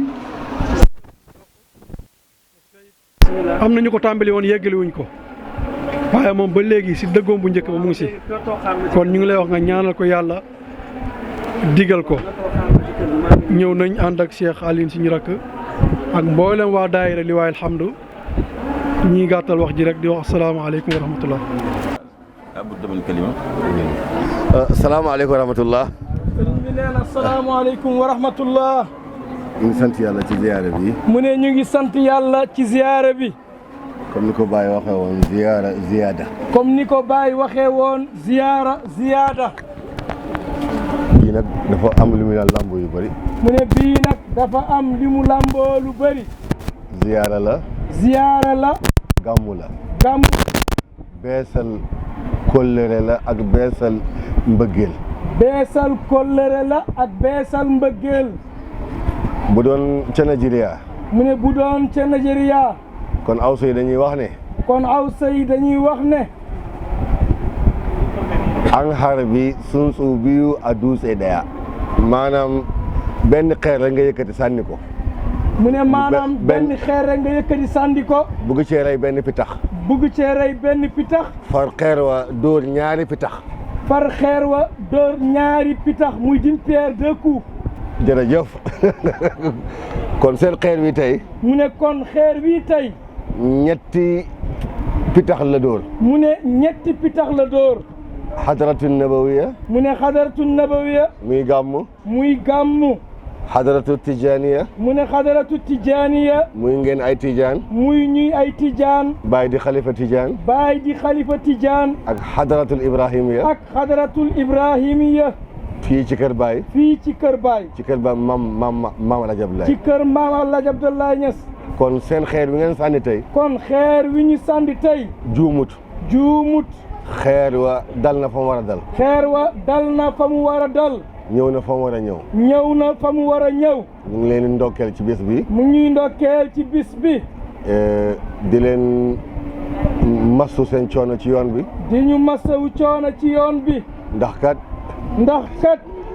am nañu ko tàmbali woon yeggali wuñ ko waaye moom ba léegi si dëggoom bu njëkk ba mu ngi si kon ñu ngi lay wax nga ñaanal ko yàlla digal ko ñëw nañ ànd ak Cheikh Aline suñu rakk ak mboolem waa daayira li waay alhamdu ñi gàttal wax ji rek di wax asalaamaaleykum wa rahmatullah. asalaamaaleykum wa rahmatullah. sëriñ bi nee na asalaamaaleykum wa rahmatullah. ñu ngi sant yàlla ci ziyaara bi. mu ne ñu ngi sant yàlla ci ziyaara bi. comme ni ko Baye waxee woon ziyaara ziyaada. comme ni ko Baye waxee woon ziyaara ziyaada. bii nag dafa am li mu làmboo yu bëri. mu ne bii nag dafa am li mu làmboo lu bëri. ziyaara la. ziyaara la. gàmmu la. gàmmu. beesal kóllëre la ak beesal mbëggeel. beesal kóllëre la ak beesal mbëggeel. bu doon ca Nigeria. mu ne bu doon ca Nigeria. kon awsa yi dañuy wax ne. kon awsa yi dañuy wax ne. an xar bi tsuntsu biyu a dutse daya. maanaam benn xeer rek nga yëkkati sànni ko. mu ne maanaam benn xeer rek nga yëkkati sànni ko. bugg cee rey benn pitax. bugg cee rey benn pitax. far xeer wa dóor ñaari pitax. far xeer wa dóor ñaari pitax muy d'une pierre deux coups. jërëjëf kon seen xeer wi tey. mu ne kon xeer wi tey. ñetti pitax la dóor. mu ne ñetti pitax la dóor. xadaratu nabawiya. mu ne xadaratu nabawiya. muy gàmmu. muy gàmmu. xadaratu tijaaniya. mu ne xadaratu tijaaniya. muy ngeen ay tijaan. muy ñuy ay tijaan. baay di xalifa tijaan. baay di xalifa tijaan. ak xadaratul ibrahimiya. ak xadaratul ibrahimiya. fii ci kër baay. fii ci kër baay. ci kër ba maam Alaaji Abdoulaye. ci kër maam Alaaji Abdoulaye Niass. kon seen xeer wi ngeen sànni tey kon xeer wi ñu sànni tey juumut xeer wa dal na fa mu war a dal xeer wa dal na fa mu war a dal ñëw na fa mu war a ñëw ñëw na fa mu war a ñëw ñu ngi leen di ndokkeel ci bis bi mu ñuy ndokkeel ci bis bi di leen masu seen coono ci yoon bi di ñu masawu coono ci yoon bi ndax kat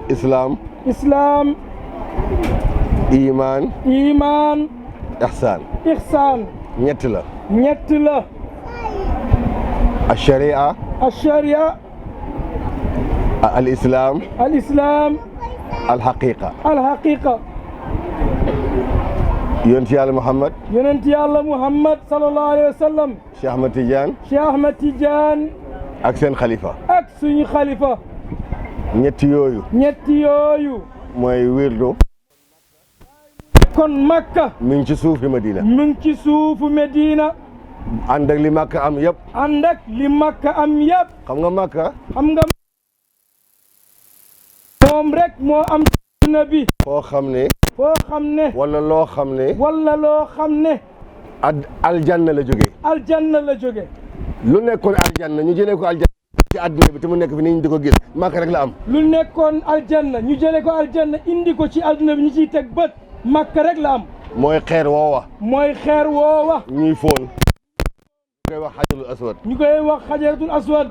islaam iman ihsaan ñett la الشريعة الإسلام الحقيقة يونتي على محمد صلى الله عليه وسلم شيخ أحمد تيجان ak seen xalifa ak suñu xalifa ñetti yooyu mooy wirdu kon Makka mi ngi ci suufu Medina ànd ak li Makka am yëpp xam nga Makka moom rek moo am ci nabi foo xam ne wala loo xam ne aljanna la jóge lu nekkoon aljanna ñu jëlee ko aljanna ci àdduna bi te mu nekk fi nit ñi di ko gis Makka rek la am lu nekkoon aljanna ñu jëlee ko aljanna indi ko ci àdduna bi ñu ciy teg bët Makka rek la am mooy xeer woowa ñuy fóon ñu koy wax xajaratul aswad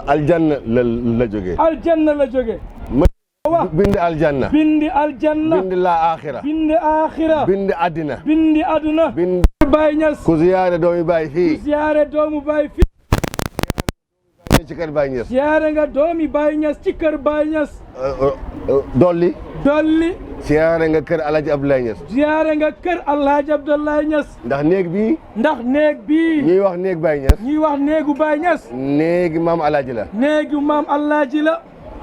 aljanna la jóge bind aljanna bind laaxira bind àddina bind Baay Ñas ku ziyaare doomu Baay fii ci kër Baay Ñas ziyaare nga doomi Baay Ñas ci kër Baay Ñas dolli ziyaare nga kër Alaaji Abdoulaye Ñas ziyaare nga kër Alaaji Abdoulaye Ñas ndax néeg bii ñuy wax néeg Baay Ñas néegu Baay Ñas néegi maam Alaaji la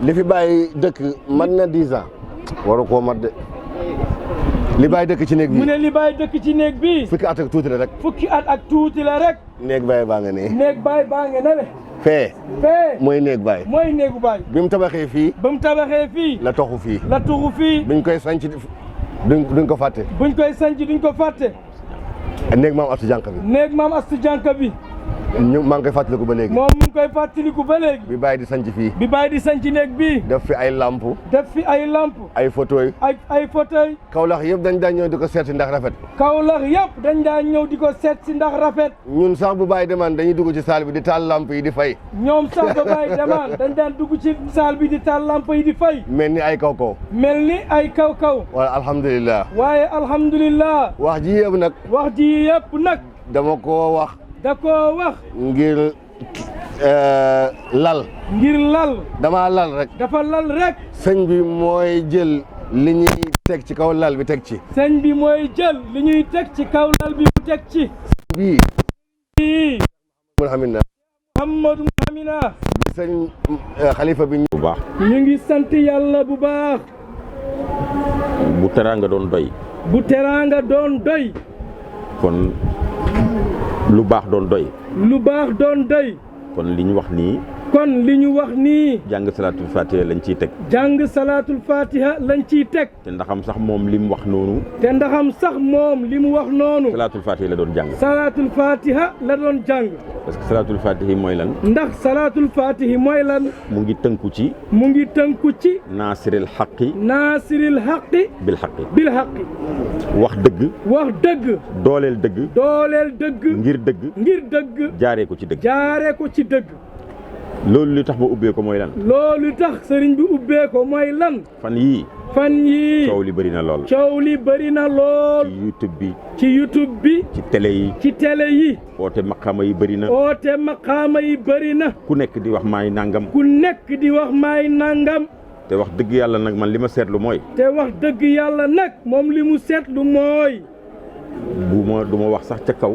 li fi Baay dëkk mat na 10 ans waru koo mat de li Baay dëkk ci néeg bi mu ne li Baay dëkk ci néeg bi fukki at ak tuuti la rek néeg Baay baa nga ne fee mooy néegu Baay bi mu tabaxee fii la toxu fii buñ koy sanc duñ ko fàtte néeg maam Astu Jànka bi maa ngi koy fàttaliku ba léegi moom mu ngi koy fàttaliku ba léegi bi Baay di sanc fii bi Baay di sanc néeg bii def fi ay lamp ay fauteuil Kaolack yëpp dañ daan ñëw di ko seet si ndax rafet ñun sax bu Baay demaan dañuy dugg ci saal bi di taal lamp yi di fay ñoom sax ba Baay demaan dañ daan dugg ci saal bi di taal lamp yi di fay mel ni ay kaw waaye alhamdulillah wax ji yëpp nag dama koo wax ngir lal dafa lal rek sëñ bi mooy jël li ñuy teg ci kaw lal bi teg ci bii Muhammadu Amina sëñ xalifa bi bu baax ñu ngi sant yàlla bu baax bu teraanga doon doy kon lu baax doon doy kon li ñu wax nii jàng salaatul fatiha lañ ciy teg te ndaxam sax moom li mu wax noonu salaatul fatiha la doon jàng parce que salaatul fatiha mooy lan ndax salaatul fatiha mooy lan mu ngi tënku ci naasiril xaqi bil xaqi wax dëgg dooleel dëgg ngir dëgg jaaree ko ci dëgg loolu li tax ba ubbee ko mooy lan sëriñ bi ubbee ko mooy lan fan yii coow li bëri na lool ci YouTube bi ci télé yi oote maqaama yi bëri na ku nekk di wax maay nangam te wax dëgg yàlla nag man li ma seetlu mooy moom li mu seetlu mooy du ma wax sax ca kaw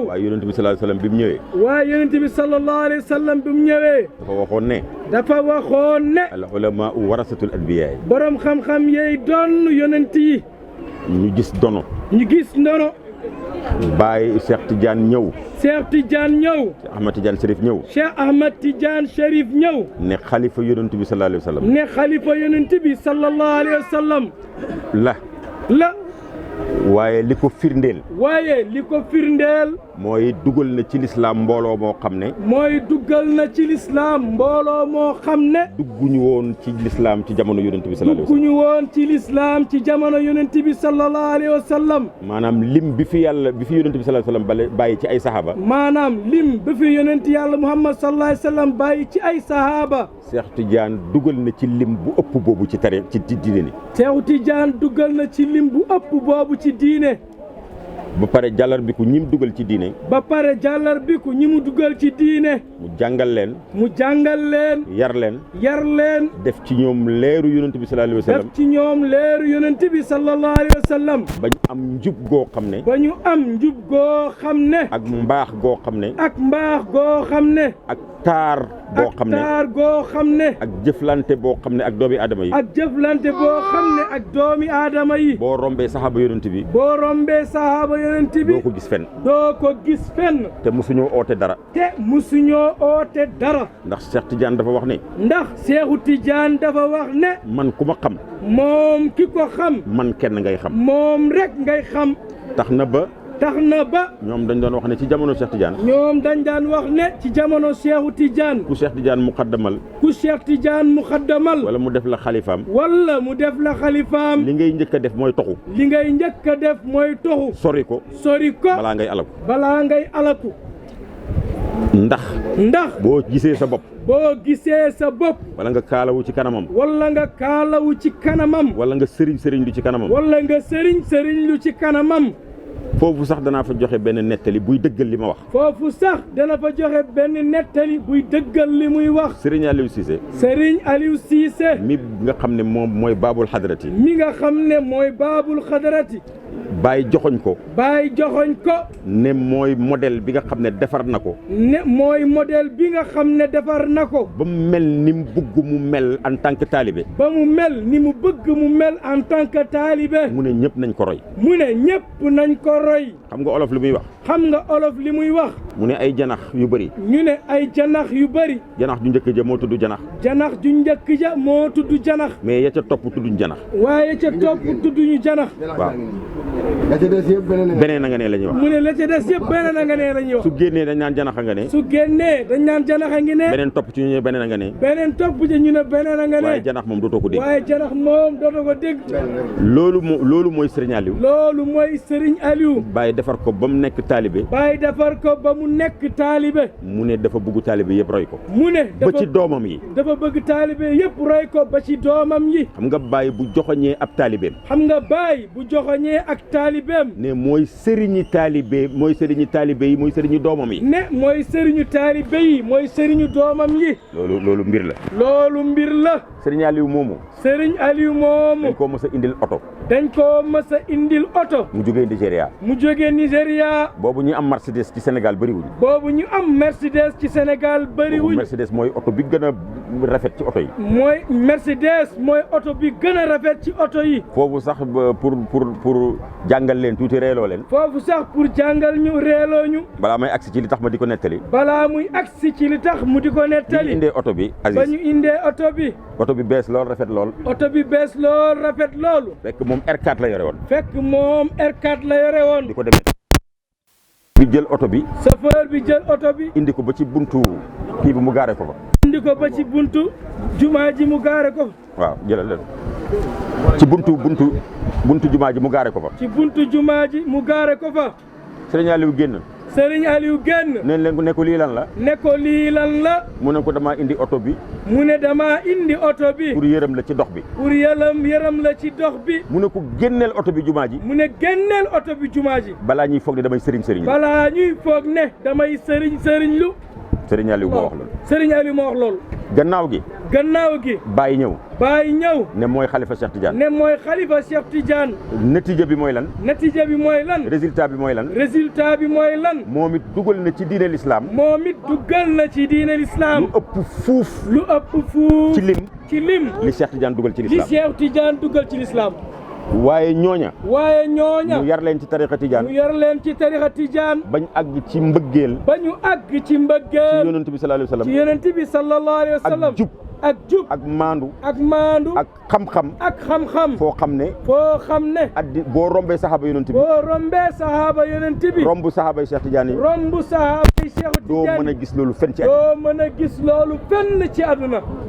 waaye yonent bi sallallahu alayhi wasallam bi mu ñëwee dafa waxoon ne al ulamaa warasatul anbiyaa borom xam-xam yeey doon yonent yi ñu gis ndono Baay Cheikh Tidiane ñëw Cheikh Ahmad Tidiane Chérif ñëw Cheikh Ahmad Tidiane Chérif ñëw ne xalifa yonent bi sallallahu alayhi wasallam la waaye li ko firndeel. waaye li ko firndeel. mooy dugal na ci lislaam mbooloo moo xam ne. mooy dugal na ci lislaam mbooloo moo xam ne. dugguñu woon ci lislaam ci jamono yonent bi sallallahu alayhi wa sallam. dugguñu woon ci lislaam ci jamono yonent bi sallallahu alayhi wa sallam. maanaam lim bi fi yonent bi sallallahu alayhi wa sallam bàyyi ci ay saxaaba. maanaam lim bi fi yonent yàlla Muhammad sallallahu alayhi wa sallam bàyyi ci ay sahaaba. Cheikh Tidiane dugal na ci lim bu ëpp boobu ci diine ni. Cheikh Tidiane dugal na ci lim bu ëpp boobu ci diine. ba pare jàllar bi ku ñi mu dugal ci diine. ba pare jàllar bi ku ñi mu dugal ci diine. mu jàngal leen. yar leen. def ci ñoom leeru yonent bi sallallahu alayhi wa sallam. def ci ñoom leeru yonent bi sallallahu alayhi wa sallam. ba ñu am njub goo xam ne. ak mbaax goo xam ne. ak taar boo xam ne. ak jëflante boo xam ne ak doomi aadama yi. boo rombee saxaaba yonent bi. doo ko gis fenn. te musuñoo oote dara. ndax Cheikh Tidiane dafa wax ne. man ku ma xam. moom ki ko xam. man kenn ngay xam. moom rek ngay xam. tax na ba. ñoom dañ doon wax ne ci jamono Cheikh Tidiane. Cheikh Tidiane. ku Cheikh Tidiane muxaddamal. wala mu def la xalifaam. li ngay njëkk a def mooy toxu. sori ko. balaa ngay alaku. ndax. boo gisee sa bopp. wala nga kaalawu ci kanamam. wala nga sëriñ lu ci kanamam. foofu sax danaa fa joxe benn nettali buy dëggal li ma wax. Serigne Aliou Cissé. mi nga xam ne moom mooy baabul xadarati. Baay joxoñ ko. ne mooy modèle bi nga xam ne defar na ko. ba mu mel ni mu bëgg mu mel en tant que taalibe. mu ne ñëpp nañ ko roy. xam nga olof li muy wax. mu ne ay janax yu bëri. janax ju njëkk ja moo tudd janax. mais ya ca topp tudduñ janax. waaw. beneen a nga ne la ñuy wax. mu ne la ca des yëpp beneen a nga ne la ñuy wax. su génnee dañ naan janax a nga ne. beneen topp ci ñu ne beneen a nga ne. waaye janax moom dootoo ko dégg. loolu mooy Serigne Aliou. Baye defar ko ba mu nekk taalibe. mu ne dafa bëgg taalibe yëpp roy ko. ba ci doomam yi. xam nga Baye bu joxoñee ab taalibeem. ne mooy sëriñi taalibe yi mooy sëriñi doomam yi. loolu mbir la. Serigne Aliou moomu. dañ koo mës a indil oto. mu jógee Nigéria. boobu ñu am Mercedes ci Sénégal bëriwuñ. boobu Mercedes mooy oto bi gën a rafet ci oto yi. foofu sax pour jàngal leen tuuti reeloo leen. balaa may agsi ci li tax ma di ko nettali. bi ñu indee oto bi. oto bi bees lool rafet lool. fekk moom R4 la yore woon. di ko demee. bi jël oto bi. chauffeur bi jël oto bi. indi ko ba ci buntu kii bi mu gaare ko fa. jumaa ji mu gaare ko fa. waaw jëlal leen. ci buntu jumaa ji mu gaare ko fa. Serigne Aliou génn. ne ko lii lan la. mu ne ko damaa indi oto bi. pour yërëm la ci dox bi. mu ne ko génneel oto bi jumaa ji. balaa ñuy foog ne damay sëriñ lu. Serigne Aliou moo wax loolu. gannaaw gi. Baye ñëw. ne mooy xalifa Cheikh Tidiane. natija bi mooy lan. résultat bi mooy lan. moom it dugal na ci diine l'islam. lu ëpp fuuf. ci lim. li Cheikh Tidiane dugal ci l'islam. waaye ñooña. mu yar leen ci tariqa Tijaan. bañ àgg ci mbëggeel. ci yonent bi sallallahu alayhi wa sallam. ak jub. ak jub ak maandu ak xam-xam foo xam ne boo rombee saxaaba yonent bi romb saxaaba Cheikh Tidiane doo mën a gis loolu fenn ci àdduna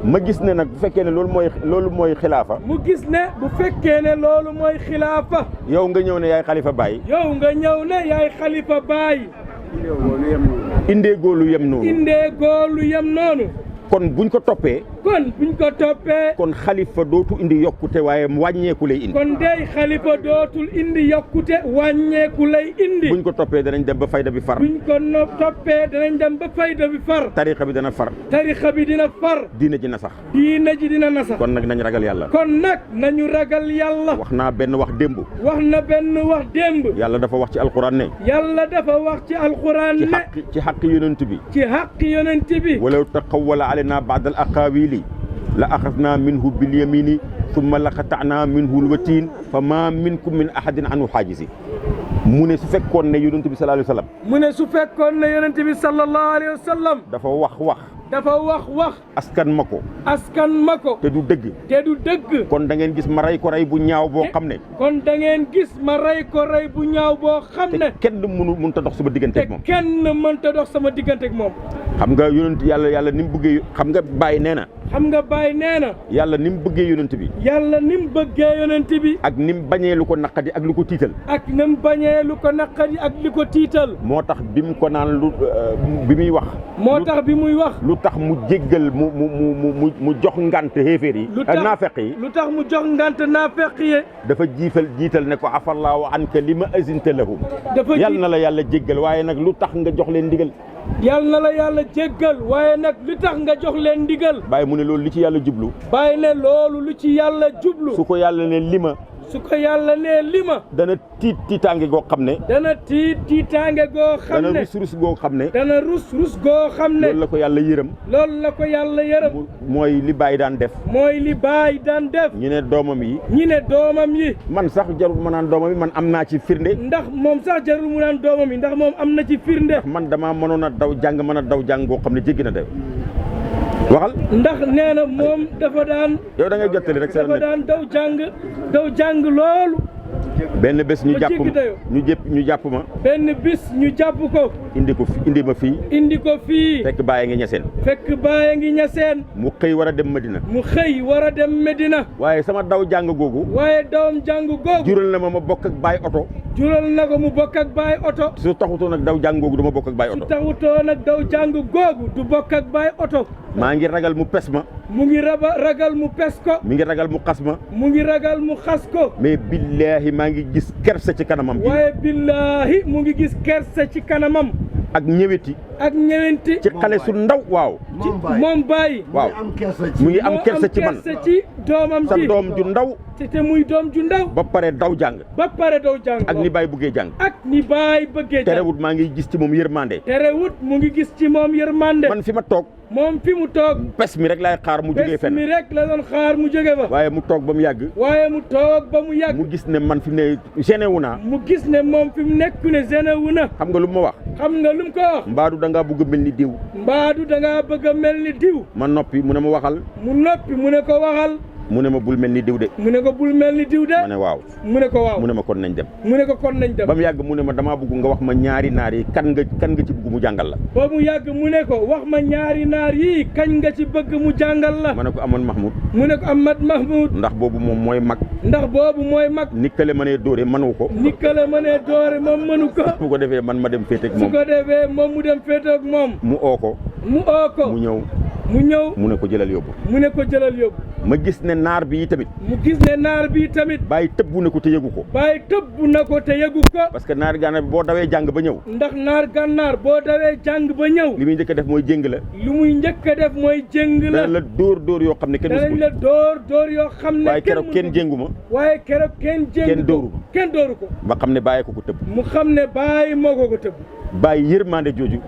ma gis ne nag bu fekkee ne loolu mooy xilaafa mu gis ne bu fekkee ne loolu mooy xilaafa yow nga ñëw ne yaay xalifa Baye indee góolu yem noonu kon buñ ko toppee kon xalifa dootu indi yokkute waaye wàññeeku lay indi kon day xalifa dootul indi yokkute wàññeeku lay indi buñ ko toppee danañ dem ba fayda bi far tarixa bi dina far diina ji dina nasax kon nag nañ ragal yàlla wax na benn wax démb yàlla dafa wax ci alquran ne ci xaqi yonent bi walaw taqawwala alayna ba'd al aqawili la axadna minhu bil yamini thumma la qata'na minhu al watiin fa ma minkum min ahadin anhu xaajisi mu ne su fekkoon ne yonent bi sallallahu alayhi wa sallam dafa wax askan ma ko te du dëgg kon da ngeen gis ma rey ko rey bu ñaaw boo xam ne te kenn mënut a dox sama diggante ak moom xam nga yonent yàlla ni mu bëggee xam nga Baye nee na yàlla ni mu bëggee yonent bi ak ni mu bañee lu ko naqadi ak lu ko tiital moo tax bi mu ko naan bi muy wax lu tax mu jéggal mu jox ngant xéeféer yi naafeq yi lu tax mu jox ngant naafeq yi dafa jiital ne ko afallaahu anka li ma azinta lahum yal na la yàlla jéggal waaye nag lu tax nga jox leen ndigal Baye mu ne loolu li ci yàlla jublu su ko yàlla ne lima dana tiitaange goo xam ne dana rus goo xam ne loolu la ko yàlla yërëm mooy li Baye daan def ñu ne doomam yi man sax jarul ma naan doomam yi man am naa ci firnde ndax moom am na ci firnde ndax man dama mënoon a daw jàng goo xam ne jéggi na de waxal ndax nee na moom dafa daan yow da ngay jottali rek dafa daan daw jàng loolu benn bés ñu jàpp ma benn bis ñu jàpp ko indi ko fii fekk Baye ngi ñaseen mu xëy war a dem Medina waaye sama daw jàng googu jural na ma bokk ak Baye oto mu bokk ak Baye oto su taxutoon ak daw jàng googu du ma bokk ak Baye oto du bokk ak Baye oto maa ngi ragal mu pes ma mu ngi ragal mu pes ko mi ngi ragal mu xas ma mu ngi ragal mu xas ko mais billaahi maa ngi gis kersa ci kanamam waaye billaahi mu ngi gis kersa ci kanamam ak ñëweti ci xale su ndaw waaw moom Baye waaw mu ngi am kersa ci man ci doomam sa doom ju ndaw te muy doom ju ndaw ba pare daw jàng ak ni Baye bëggee jàng terewut maa ngi gis ci moom yërmande man fi ma toog moom fi mu toog pes mi rek laay xaar mu jógee fenn fa waaye mu toog ba mu yàgg mu gis ne man fi mu ne gêné wu naa moom fi mu nekk ne gêné wu na xam nga lu ma wax mbaadu da ngaa bëgg a mel ni diw ma noppi mu ne ma waxal mu ne ko waxal mu ne ma bul mel ni diw de ma ne waaw mu ne ma kon nañ dem ba mu yàgg mu ne ma damaa bëgg nga wax ma ñaari naar yi kan nga ci bëgg mu jàngal la ba mu yàgg mu ne ko wax ma ñaari naar yi kañ nga ci bëgg mu jàngal la ma ne ko Amad Mahmoud ndax boobu moom mooy mag nikkale ma nee dóore mënu ko moom mënu ko bu ko defee man ma dem féete ak moom mu oo ko mu ñëw mu ne ko jëlal yóbbu ma gis ne naar bi tamit Baye tëbbu na ko te yëgu ko parce que naar gànnaar bi boo dawee jàng ba ñëw li muy njëkk a def mooy jéng la dana la dóor yoo xam ne kenn waaye keroog kenn jéngu ma kenn dóoru ma xam ne Baye ko tëbb Baye yërmande jooju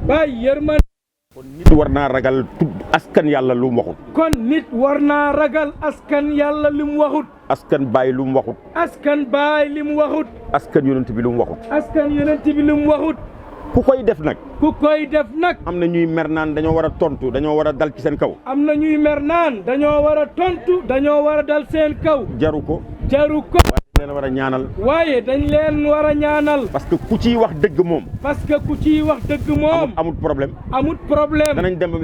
kon nit war naa ragal askan yàlla lu mu waxut askan Baye lu mu waxut askan yonent bi lu mu waxut ku koy def nag. am na ñuy mer naan dañoo war a tontu dañoo war a dal ci seen kaw. am na ñuy mer naan dañoo war a tontu dañoo war a dal seen kaw. jaru ko. dañ leen war a ñaanal. waaye dañ leen war a ñaanal. parce que ku ciy wax dëgg moom. amut problème. danañ dem ba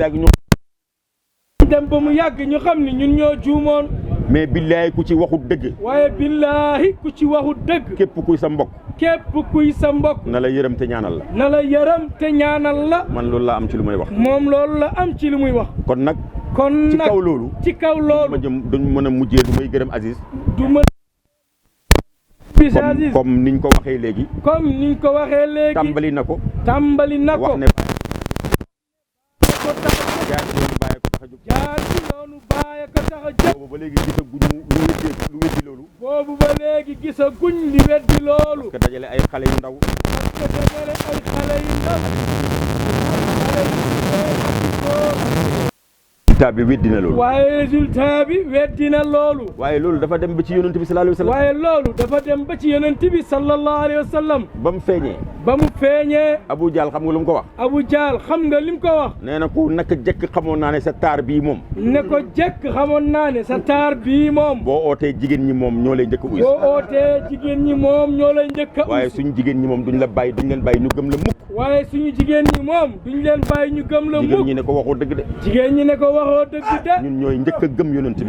mu yàgg ñu xam ni ñun ñoo juumoon. mais billaahi ku ci waxut dëgg. waaye billaahi ku ci waxut dëgg. képp kuy sa mbokk. na la yërëm te ñaanal la. man loolu la am ci lu may wax. moom loolu la am ci lu muy wax. kon nag. ci kaw loolu. duñ mën a mujjee du may gërëm Aziz. comme niñ ko waxee léegi. tàmbali na ko. wax ne. jaar ci yoonu baay ko tax a jóg. boobu ba léegi gisaguñ lu weddi loolu. parce que dajale ay xale yu ndaw. résultat bi weddi na loolu. waaye loolu dafa dem ba ci yonent bi sallallahu alayhi wa sallam. ba mu feeñee. Abu Jaal xam nga lu mu ko wax. nee na ko naka jekk xamoon naa ne sa taar bii moom. boo ootee jigéen ñi moom ñoo lay njëkk a uy. waaye suñu jigéen ñi moom duñ leen bàyyi ñu gëm la mukk. jigéen ñi ne ko waxoo dëgg de. ñun ñooy njëkk a gëm yonent bi.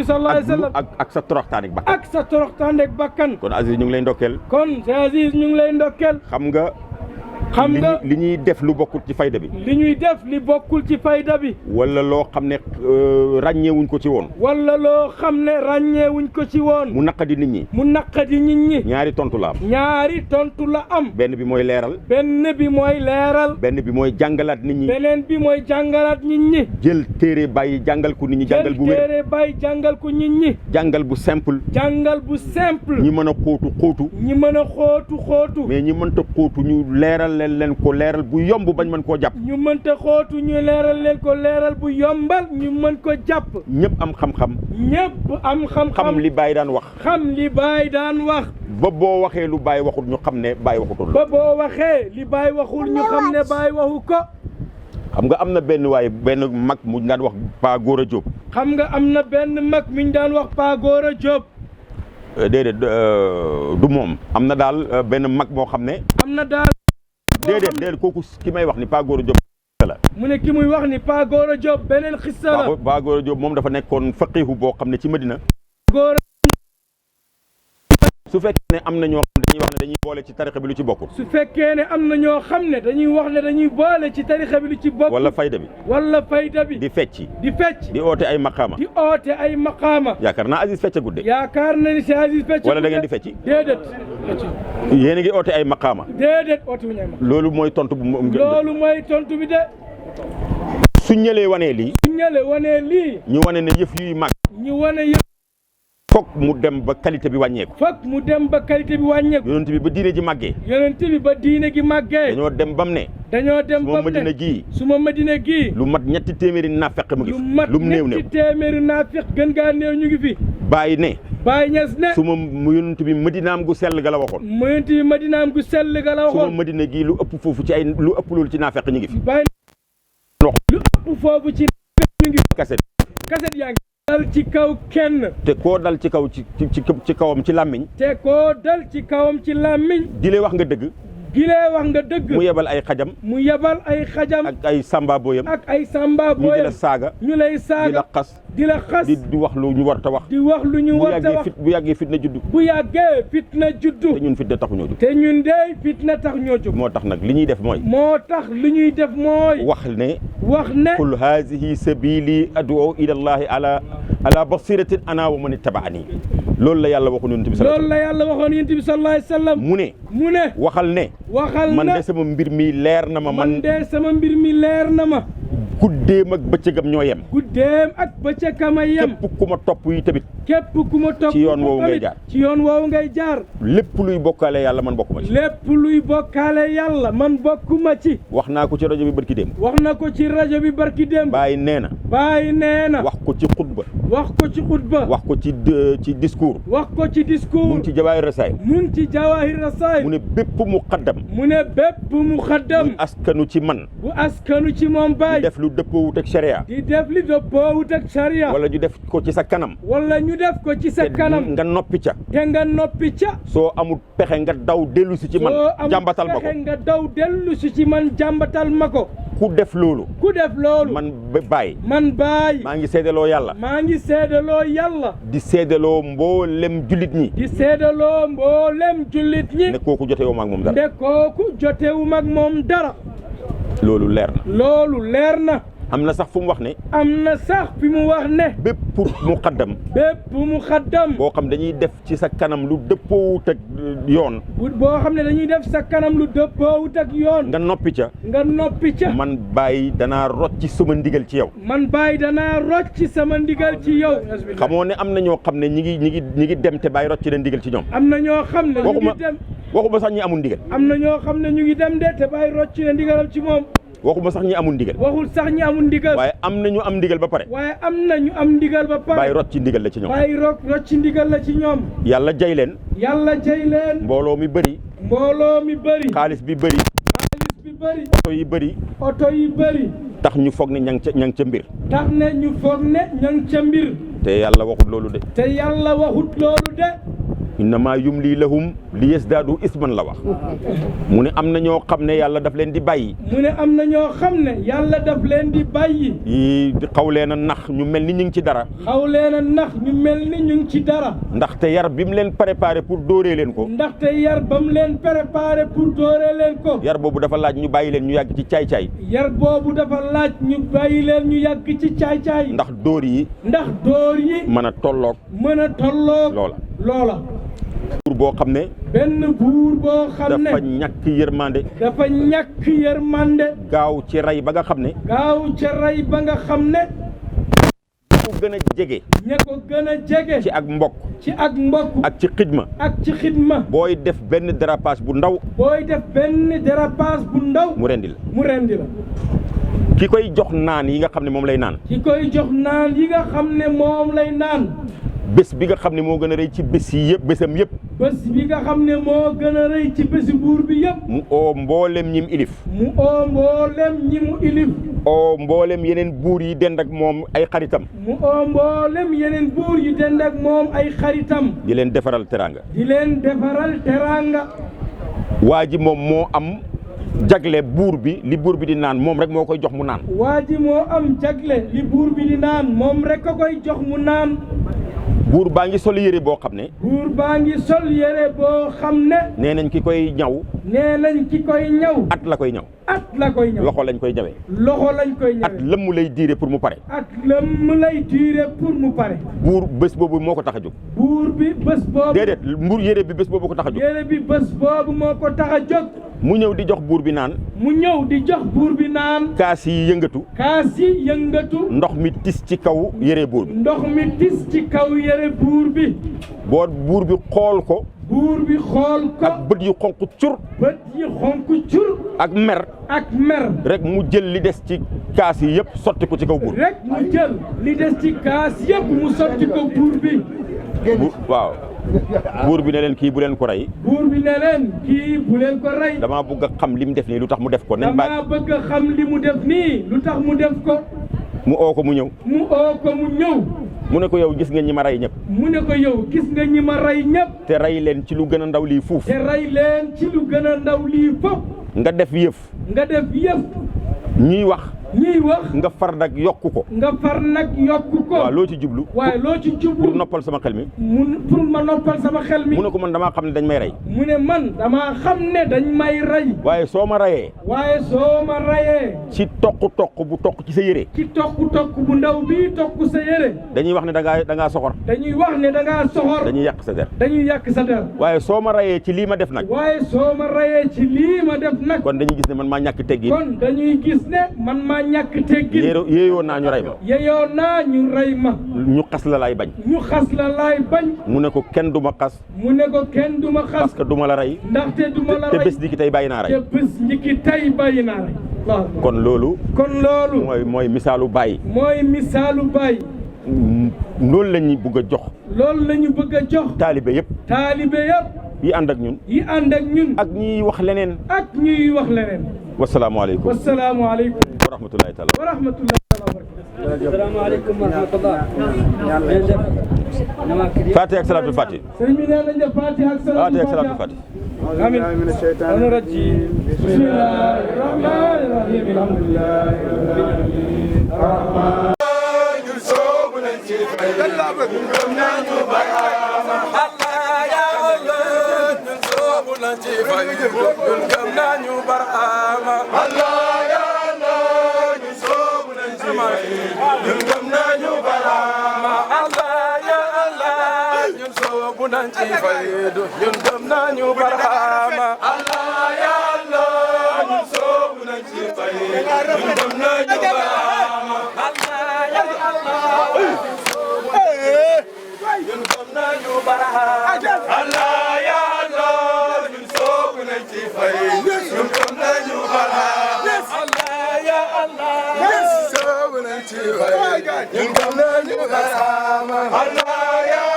sallallahu alayhi wa sallam. ak sa toroxtaaneg bakkan. kon Aziz ñu ngi lay ndokkeel. xam nga li ñuy def lu bokkul ci fayda bi. wala loo xam ne ràññeewuñ ko ci woon. mu naqadi nit ñi. ñaari tontu la am. benn bi mooy leeral. benn bi mooy jàngalaat nit ñi. jël téere bàyyi jàngal ko nit ñi. jàngal bu simple. ñi mën a xóotu. mais ñi mënta xóotu ñu leeral leen ko leeral bu yomb bañ mën koo jàpp. ñu mënta xóotu ñu leeral leen ko leeral bu yombal ñu mën ko jàpp. ñëpp am xam-xam. xam li Baay daan wax. ba boo waxee lu Baay waxul ñu xam ne Baay waxutul. Baay waxu ko. xam nga am na benn mag mu daan wax Pa Góora Jóob. déedéet du moom am na daal benn mag moo xam ne. déedéet kooku ki may wax ni Pa Góora Jóob la. mu ne ki muy wax ni Pa Góora Jóob beneen xissa la. Pa Góora Jóob moom dafa nekkoon faqiihu boo xam ne ci Madina. su fekkee ne am na ñoo xam ne dañuy wax ne dañuy boole ci tarixa bi lu ci bokkul. wala fayda bi. di fecc. di oote ay maqaama. yaakaar naa Aziz fecc gudde. wala da ngeen di fecc. déedéet. yéen a ngi oote ay maqaama. loolu mooy tontu bi de. su ñëlee wanee lii. ñu wane ne yëf yuy màgg. fokk mu dem ba qualité bi wàññeeku. yonent bi ba diine ji màggee. dañoo dem bam ne. suma Madina gii. lu mat ñetti téeméeri naafeq mu ngi fi. lu mu néew gën gaa néew ñu ngi fi. Baay Ñas ne. suma yonent bi Madinaam gu sell ga la waxoon. suma Madina gii lu ëpp foofu ci lu ëpp loolu ci naafeq ñu ngi fi. kaset yaa ngi dal ci kaw kenn. te koo dal ci kaw ci kawam ci làmmiñ. di wax nga dëgg. mu yebal ay xajam. ak ay samba booyam. ñu di la saaga. di la xas. di wax lu ñu war ta wax. bu yàggee fitna juddu. te ñun fitna taxu ñoo jóg. moo tax nag li ñuy def mooy. wax ne. qul hazihi sabili ad'u ila allahi ala basiratin ana wa man ittaba'ani. loolu la yàlla waxoon yonent bi sallallahu alayhi wasallam. mu ne. waxal ne. man de sama mbir mi leer na ma. guddeem ak bëccëgam ñoo yem. képp ku ma topp yi tamit. ci yoon woowu ngay jaar. lépp luy bokkaale yàlla man bokkuma ci. wax naa ko ci rajo bi barki démb. Baay nee na. wax ko ci xutba. wax ko ci xutba wax ko ci discours wax ko ci discours mu ngi ci jawaahir rasaay mu ngi ci jawaahir rasaay mu ne bépp muqaddam mu ne bépp muqaddam askanu ci man bu askanu ci moom baay di def lu dëppoowut ak sharia di def li dëppoowut ak sharia wala ñu def ko ci sa kanam wala ñu def ko ci sa kanam nga noppi ca te nga noppi ca soo amul pexe nga daw dellu si ci man jàmbatal ma ko pexe nga daw dellu si ci man jàmbatal ma ko ku def loolu man baay maa ngi seedaloo yàlla maa ngi seedaloo yàlla di seedaloo mboolem jullit ñi di seedaloo mboolem jullit ñi ne kooku jotewu ma ak moom dara ne kooku jotewu ma ak moom dara loolu leer na am na sax fu mu wax ne bépp muqaddam boo xam dañuy def ci sa kanam lu dëppoowut ak yoon boo xam ne dañuy def sa kanam lu dëppoowut ak yoon nga noppi ca man Baye danaa rocci sama ndigal ci yow sama ndigal ci yow xamoo ne am na ñoo xam ne ñi ngi dem te Baye rocci leen ndigal ci ñoom am na ñoo xam ne ñu ngi dem waxuma sax ñi amul ndigal am na ñoo xam ne ñu ngi dem de te Baye rocci leen ndigalam ci moom waxuma sax ñi amul ndigal waxul sax ñi amul ndigal waaye am na ñu am ndigal ba pare Baye rocc ci ndigal la ci ñoom rocc ci ndigal la ci ñoom yàlla jay leen mbooloo mi bëri xaalis bi bëri oto yi bëri tax ñu foog ne ña ngi ca mbir te yàlla waxut loolu de innama yumli lahum li yasdaadu isman la wax mu ne am na ñoo xam ne yàlla daf leen di bàyyi yi xaw leen a nax ñu mel ni ñu ngi ci dara ndaxte yar bi mu leen préparé pour dóoree leen ko yar boobu dafa laaj ñu bàyyi leen ñu yàgg ci caay-caay ndax dóor yi mën a tolloog loola buur boo xam ne dafa ñàkk yërmande gaaw ci rey ba nga xam ne ña ko gën a jege ci ak mbokk ak ci xidma booy def benn dérapage bu ndaw mu rendi la ki koy jox naan yi nga xam ne moom lay naan bés bi nga xam ne moo gën a rëy ci bés yi yëpp bésam yëpp mu oo mboolem ñi mu ilif oo mboolem yeneen buur yi dend ak moom ay xaritam di leen defaral teraanga waa ji moom moo am jagle buur bi li buur bi di naan moom rek moo koy jox mu naan buur baa ngi sol yére boo xam ne nee nañ ki koy ñaw at la koy ñaw loxo lañ koy ñawee at lëmm lay diire pour mu pare buur bés boobu moo ko tax a jóg déedéet mbur yére bi bés boobu ko tax a jóg mu ñëw di jox buur bi naan kaas yi yëngatu ndox mi tis ci kaw yére buur bi boo buur bi xool ko ak bët yu xonq cur ak mer rek mu jël li des ci kaas yi yëpp sotti ko ci kaw buur waaw buur bi ne leen kii bu leen ko rey dama bëgg a xam li mu def nii lu tax mu def ko mu oo ko mu ñëw mu ne ko yow gis nga ñi ma rey ñëpp te rey leen ci lu gën a ndaw lii fuuf nga def yëf ñuy wax nga far nag yokku ko waaw loo ci jublu pour noppal sama xel mi mu ne ko man damaa xam ne dañ may rey waaye soo ma reyee ci toq bu toq ci sa yére bu ndaw bi toq sa yére dañuy wax ne da ngaa soxor dañuy yàq sa der waaye soo ma reyee ci lii ma def nag kon dañuy gis ne man maa ñàkk teggin yéeyoo naa ñu rey ma ñu xas la laay bañ mu ne ko kenn du ma xas parce que du ma la rey te bés ni ki tey bàyyi naa rey kon loolu mooy misaalu Baay loolu la ñu bëgg a jox. loolu la ñu bëgg a jox. taalibe yëpp. taalibe yëpp. yi ànd ak ñun. yi ànd ak ñun. ak ñiy wax leneen. ak ñuy wax leneen. wasalaamualeykum. wasalaamualeykum. wa rahmatulahi taala. wa rahmatulahi taala wa barakatuh. asalaamaaleykum wa rahmatullah. Fatiha ak salaatul Fatiha. sëriñ bi nee nañ def Fatiha ak salaatul Fatiha. آمين من الشيطان الرجيم بسم الله الرحمن الرحيم الحمد لله رب العالمين الرحمن nan ci faydu ñun gëm nañu barhama Allah ya Allah ñun soobu nañ ci faydu ñun gëm nañu barhama Allah ya Allah ñun gëm nañu barhama Allah ya Allah ñun soobu nañ ci faydu ñun gëm nañu barhama Allah ya Allah ñun soobu nañ ci faydu ñun gëm nañu barhama Allah ya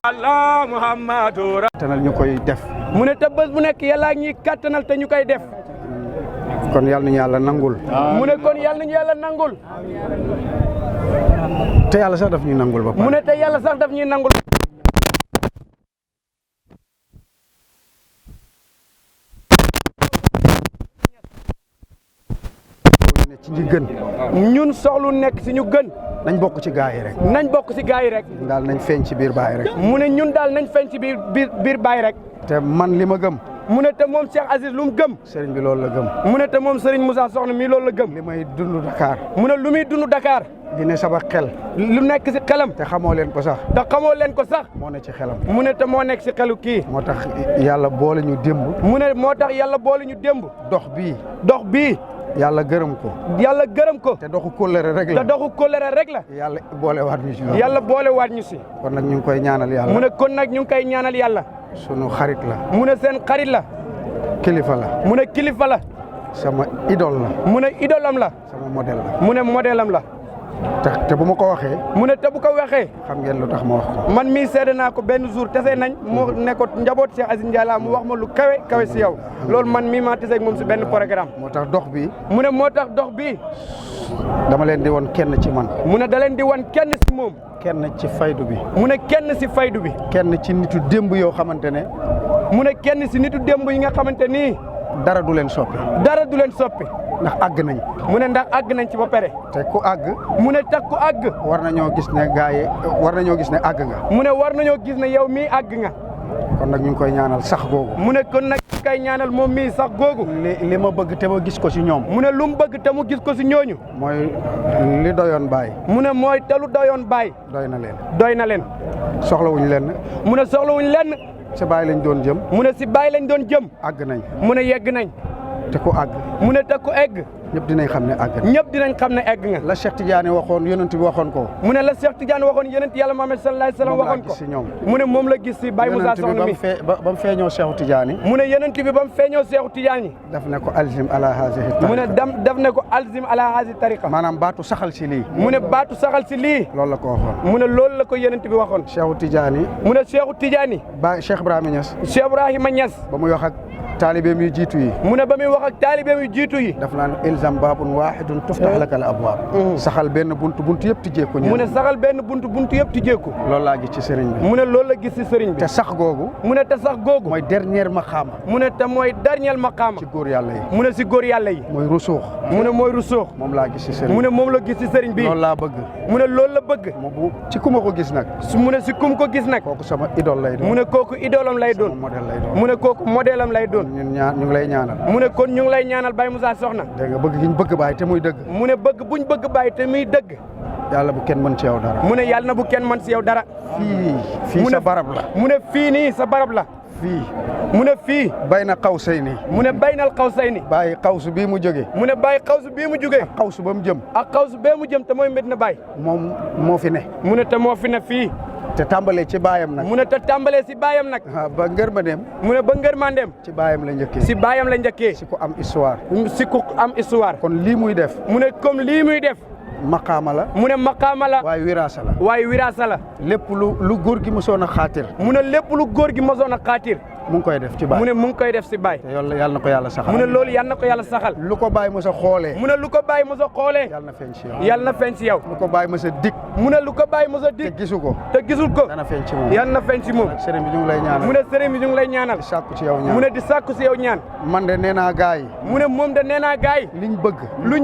Allah Muhammadu tanal ñu koy def mu ne te bés bu nekk yàlla ñi kattanal te ñu koy def kon yàlla nañu yàlla nangul mu ne kon yàlla nañu yàlla nangul te yàlla sax daf ñuy nangul ba mu ne te yàlla sax daf ñuy nangul ci ñi gën ñun soxlu nekk si ñu gën nañ bokk ci gaa yi rek nañ bokk si gaa yi rek daal nañ feeñ ci biir baay rek mu ne ñun daal nañ feeñ ci biir baay rek te man li ma gëm mu ne te moom Cheikh Aziz lu mu gëm sëriñ bi loolu la gëm mu ne te moom Serigne Moussa Soxna mii loolu la gëm li may dund Dakar mu ne lu muy dund Dakar di ne sama xel lu nekk si xelam te xamoo leen ko sax te xamoo leen ko sax moo ne ci xelam mu ne te moo nekk si xelu kii moo tax yàlla boole ñu démb mu ne moo tax yàlla boole ñu démb dox bii yàlla gërëm ko te doxu kóllëre rek la yàlla boolewaat ñu si yàlla boolewaat ñu si kon nag ñu ngi koy ñaanal yàlla mu ne kon nag ñu ngi koy ñaanal yàlla sunu xarit la mu ne seen xarit la kilifa la mu ne kilifa la sama idole la mu ne idolam la sama modèle la mu ne modèle am la te bu ma ko waxee mu ne te bu ko waxee xam ngeen lu tax ma wax ko man mii seede naa ko benn jour tese nañ mu ne ko njaboot Cheikh Aziz Ndiaye la mu wax ma lu kawe si yow loolu man mii maa teseeg moom si benn programme moo tax dox bi mu ne moo tax dox bi dama leen di won kenn ci man mu ne da leen di wan kenn si moom kenn ci faydu bi mu ne kenn si faydu bi kenn ci nitu démb yoo xamante ne mu ne kenn si nitu démb yi nga xamante nii dara du leen soppi dara du leen soppi ndax àgg nañ mu ne ndax àgg nañ ci ba pare te ku àgg mu ne teg ku àgg war nañoo gis ne war nañoo gis ne àgg nga mu ne war nañoo gis ne yow mii àgg nga kon nag ñu ngi koy ñaanal sax googu mu ne kon nag kay ñaanal moom mii sax googu li ma bëgg te ma gis ko si ñoom mu ne lu mu bëgg te mu gis ko si ñooñu mooy li doyoon baay mu ne mooy te lu doyoon baay doy na leen soxlawuñ lenn mu ne soxlawuñ lenn si baay lañ doon jëm mu ne si baay lañ doon jëm àgg nañ mu ne yegg nañ te ku àgg mu ne te ku egg ñëpp dinañ xam ne àgg na ñëpp dinañ xam ne egg nga la Cheikh Tidiane waxoon yonent bi waxoon ko mu ne la Cheikh Tidiane waxoon yonent yàlla Muhammad sallallahu alayhi wasallam waxoon ko si ñoom mu ne moom la gis si Baye Moussa Soxna mi ba mu feeñoo Cheikh Tidiane mu ne yonent bi ba mu feeñoo Cheikh Tidiane daf ne ko alzim ala hazihi tariqa mu ne daf ne ko alzim ala hazihi tariqa maanaam baatu saxal si lii mu ne baatu saxal si lii loolu la ko waxoon mu ne loolu la ko yonent bi waxoon Cheikh Tidiane mu ne Cheikh Tidiane ba Cheikh Ibrahima Niass Cheikh Ibrahima Niass ba muy wax ak taalibeem yu jiitu yi mu ne ba muy wax ak taalibeem yu jiitu yi daf naan ilzam baabun waahidun tuftax laka al abwaab saxal benn buntu yëpp tijjeeku mu ne saxal benn buntu yëpp tijjeeku loolu laa gis ci sëriñ bi mu ne loolu la gis ci sëriñ bi te sax googu mu ne te sax googu mooy dernier maqaama mu ne te mooy dernier maqaama ci góor yàlla yi mu ne si góor yàlla yi mooy rusuux mu ne mooy rusuux moom laa gis ci sëriñ mu ne moom la gis ci sëriñ bi loolu laa bëgg mu ne loolu la bëgg bu ci ku ma ko gis nag mu ne si kum ko gis nag kooku sama idole lay doon mu ne kooku idolam lay doon modèle lay doon mu ne kooku modèle am lay doon ñun ñaar ñu ngi lay ñaanal mu ne kon ñu ngi lay ñaanal Baye Moussa Soxna dégg nga bëgg gi ñu bëgg Baye te muy dëgg mu ne bëgg buñ bëgg Baye te muy dëgg yàlla bu kenn mën ci yow dara mu ne yàlla na bu kenn mën si yow dara fii sa barab la mu ne fii nii sa barab la fii mu ne fii bay na xaw say nii mu ne baynal xaw say ni Baye xawsu bii mu jógee mu ne Baye xawsu bii mu jógee xawsu ba mu jëm ak xawsu bee mu jëm te mooy Medina Baye moom moo fi ne mu ne te moo fi ne fii te tàmbalee ci baayam nag mu ne te tàmbalee si baayam nag ba ngërmandeem mu ne ba ngërmandeem ci baayam la njëkkee si baayam la njëkkee si ku am histoire si ku am histoire kon lii muy def mu ne comme lii muy def maqaama la mu ne maqaama la waaye wiraasa la waaye wiraasa la lépp lu góor gi mosoon a xaatir mu ne lépp lu góor gi mosoon a xaatir mu ngi koy def ci baay mu ne mu ngi koy def si baay te yàlla na ko yàlla saxal mu ne loolu yàlla na ko yàlla saxal lu ko baay mos a xoolee mu ne lu ko baay mos a xoolee yàlla na feeñ ci yow yàlla na feeñ ci yow lu ko baay mos a dig mu ne lu ko baay mos a dig te gisu ko te gisul ko dana feeñ ci moom yàlla na feeñ ci moom sëriñ bi ñu ngi lay ñaanal mu ne sëriñ bi ñu ngi lay ñaanal di sàkku ci yow ñaan mu ne di sàkku ci yow ñaan man de nee naa gaa yi mu ne moom de nee naa gaa yi liñ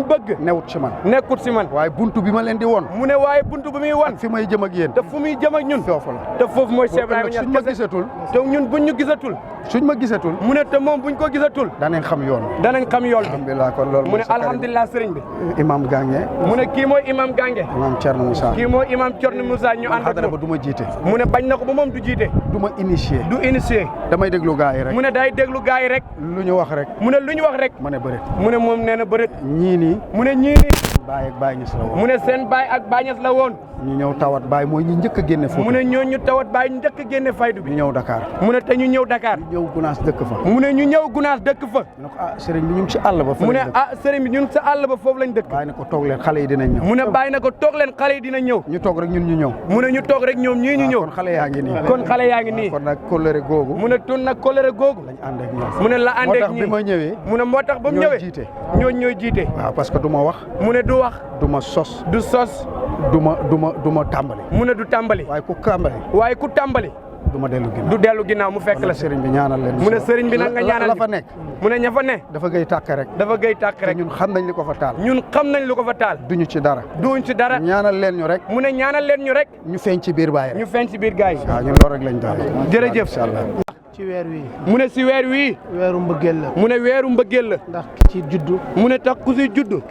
bëgg newut ci man nekkut ci man waaye buntu bi ma leen di won mu ne waaye buntu bi muy won fi may jëm ak yéen te fu muy jëm ak ñun foofu la te foofu mooy Cheikh Ibrahima suñ ma gisatul te ñun buñ ñu gisatul suñ ma gisatul mu ne te moom buñ ko gisatul danañ xam yoon danañ xam yoon bi alhamdulilah kon loolu mu ne alhamdulilah sëriñ bi imam Gange mu ne kii mooy imam Gange imam Thierno Moussa kii mooy imam Thierno Moussa ñu ànd xadara ba du ma jiite mu ne bañ na ko ba moom du jiite du ma initié du initié damay déglu gaa yi rek mu ne day déglu gaa yi rek lu ñu wax rek mu ne lu ñu wax rek ma ne bërit mu ne moom nee na bërit ñii nii mu ne ñii nii baay ak baay ñes la woon mu ne seen baay ak baay ñes la woon ñu ñëw tawat baay mooy ñu njëkk a génne Fuuta mu ne ñooñu tawat baay ñu njëkk a génne faydu bi ñu ñëw Dakar mu ne te ñu ñëw Dakar ñu ñëw Gunaas dëkk fa mu ne ñu ñëw Gunaas dëkk fa ñu ne ko ah sëriñ bi ñu ngi ci àll ba mu ne ah sëriñ bi ñun sa àll ba foofu lañ dëkk bàyyi na ko toog leen xale yi dinañ ñëw mu ne bàyyi na ko toog leen xale yi dina ñëw ñu toog rek ñun ñu ñëw mu ne ñu toog rek ñoom ñii ñu ñëw kon xale yaa ngi nii kon xale yaa ngi nii kon nag kóllëre googu mu ne tun nag kóllëre googu lañ ànd ak ñoom mu ne la ànd ak moo tax bi ma ñëwee mu ne moo tax ba mu ñooy ñëwee jiite ñooy jiite waaw parce que du ma wax mu ne du wax du ma sos du sos du ma tàmbali mu ne du tàmbali waaye ku tàmbali waaye ku tàmbali du ma dellu ginnaaw du dellu ginnaaw mu fekk la sëriñ bi ñaanal leen mu ne sëriñ bi nag nga ñaanal la fa nekk mu ne ña fa ne dafa gay tàkk rek dafa gay tàkk rek ñun xam nañ li ko fa taal ñun xam nañ lu ko fa taal duñu ci dara duñ ci dara ñaanal leen ñu rek mu ne ñaanal leen ñu rek ñu feeñ ci biir baay rek ñu feeñ ci biir gaay yi waaw ñun loolu rek lañ doon jërëjëf incha allah ci weer wi mu ne si weer wii weeru mbëggeel la mu ne weeru mbëggeel la ndax ci juddu mu ne tax ku si juddu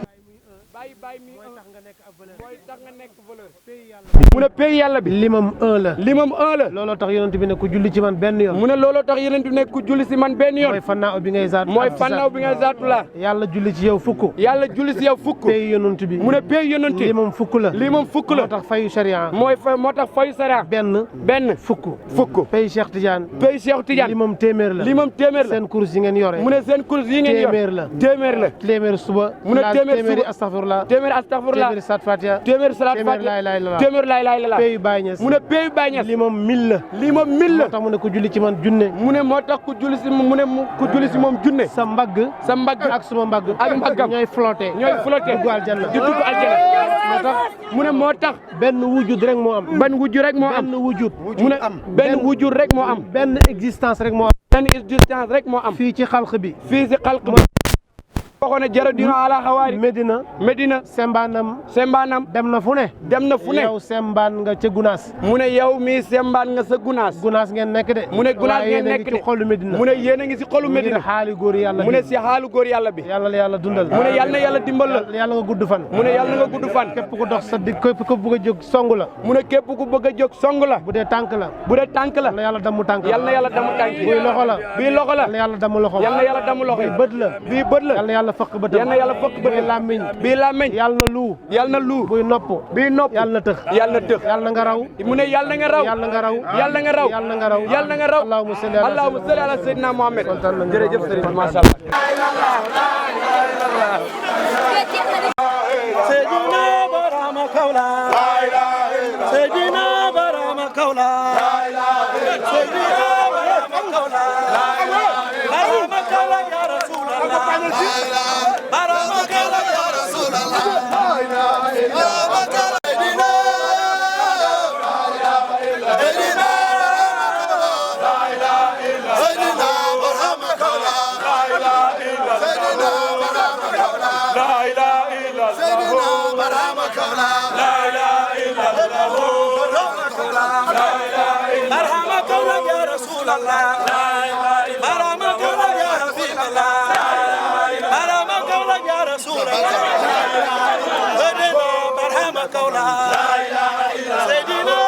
mu ne pay yàlla bi limam 1 la limam 1 la looloo tax yonent bi ne ku julli ci man benn yoon mu ne looloo tax yonent bi ne ku julli si man benn yoon mooy fannaaw bi ngay zaatu mooy fannaaw bi ngay zaatu la yàlla julli ci yow fukk yàlla julli si yow fukk pay yonent bi mu ne pay yonent limam fukk la limam fukk la moo tax fayu sharia moo tax fayu sharia benn fukk pay Cheikh Tidiane pay Cheikh Tidiane limam téeméer la seen course yi ngeen yore mu ne seen course yi ngeen yor téeméer suba mu ne téeméeri astaghfirullah téeméeri sat fatiha téeméer salat fatiha téeméer laay laay la payu Baye Niass mu ne payu Baye Niass limam 1000 la moo tax mu ne ku julli ci man junne mu ne moo tax ku julli si moom junne sa mbagg ak suma mbagg ak mbaggam ñooy flotté dugg aljanna di dugg aljanna mu ne moo tax benn wujud rek moo am benn wujud rek moo am benn wujud mu ne benn wujud rek moo am benn existence rek moo am benn distance rek moo am fii ci xalq bi fii si xalq bi waxoon ne jara dina ala xawaari Medina sembaanam dem na fu ne yow sembaan nga ca Gunaas mu ne yow mii sembaan nga sa Gunaas ngeen nekk de mu ne Gunaas ngeen nekk de ci xolu Medina mu ne yéen a ngi si xolu Medina xaali góor yàlla mu ne si xaalu góor yàlla bi yàlla la yàlla dundal mu ne yàlla na yàlla dimbal la yàlla nga gudd fan mu ne yàlla na nga gudd fan képp ku dox sa dig képp ku bëgg a jóg song la mu ne képp ku bëgg a jóg song la bu dee tànk la yàlla na yàlla damu tànk yàlla na yàlla damu tànk buy loxo la yàlla na yàlla damu loxo yàlla na yàlla damu loxo bii bët la yàlla na yàlla fëq bëtam yàlla na yàlla fëq bëtam bii làmmiñ yàlla na lu buy nopp yàlla na tëx yàlla na nga raw mu ne yàlla na nga raw yàlla nga raw yàlla na nga raw yàlla na nga raw yàlla na nga raw allahumma salli ala sayyidina Muhammad jërëjëf sëriñ ma sha Allah Seydina Barama Kaula Seydina Barama Kaula Seydina Barama Kaula Barama Kaula ya Rasulullah Barama Kaula ya Rasulullah Seydina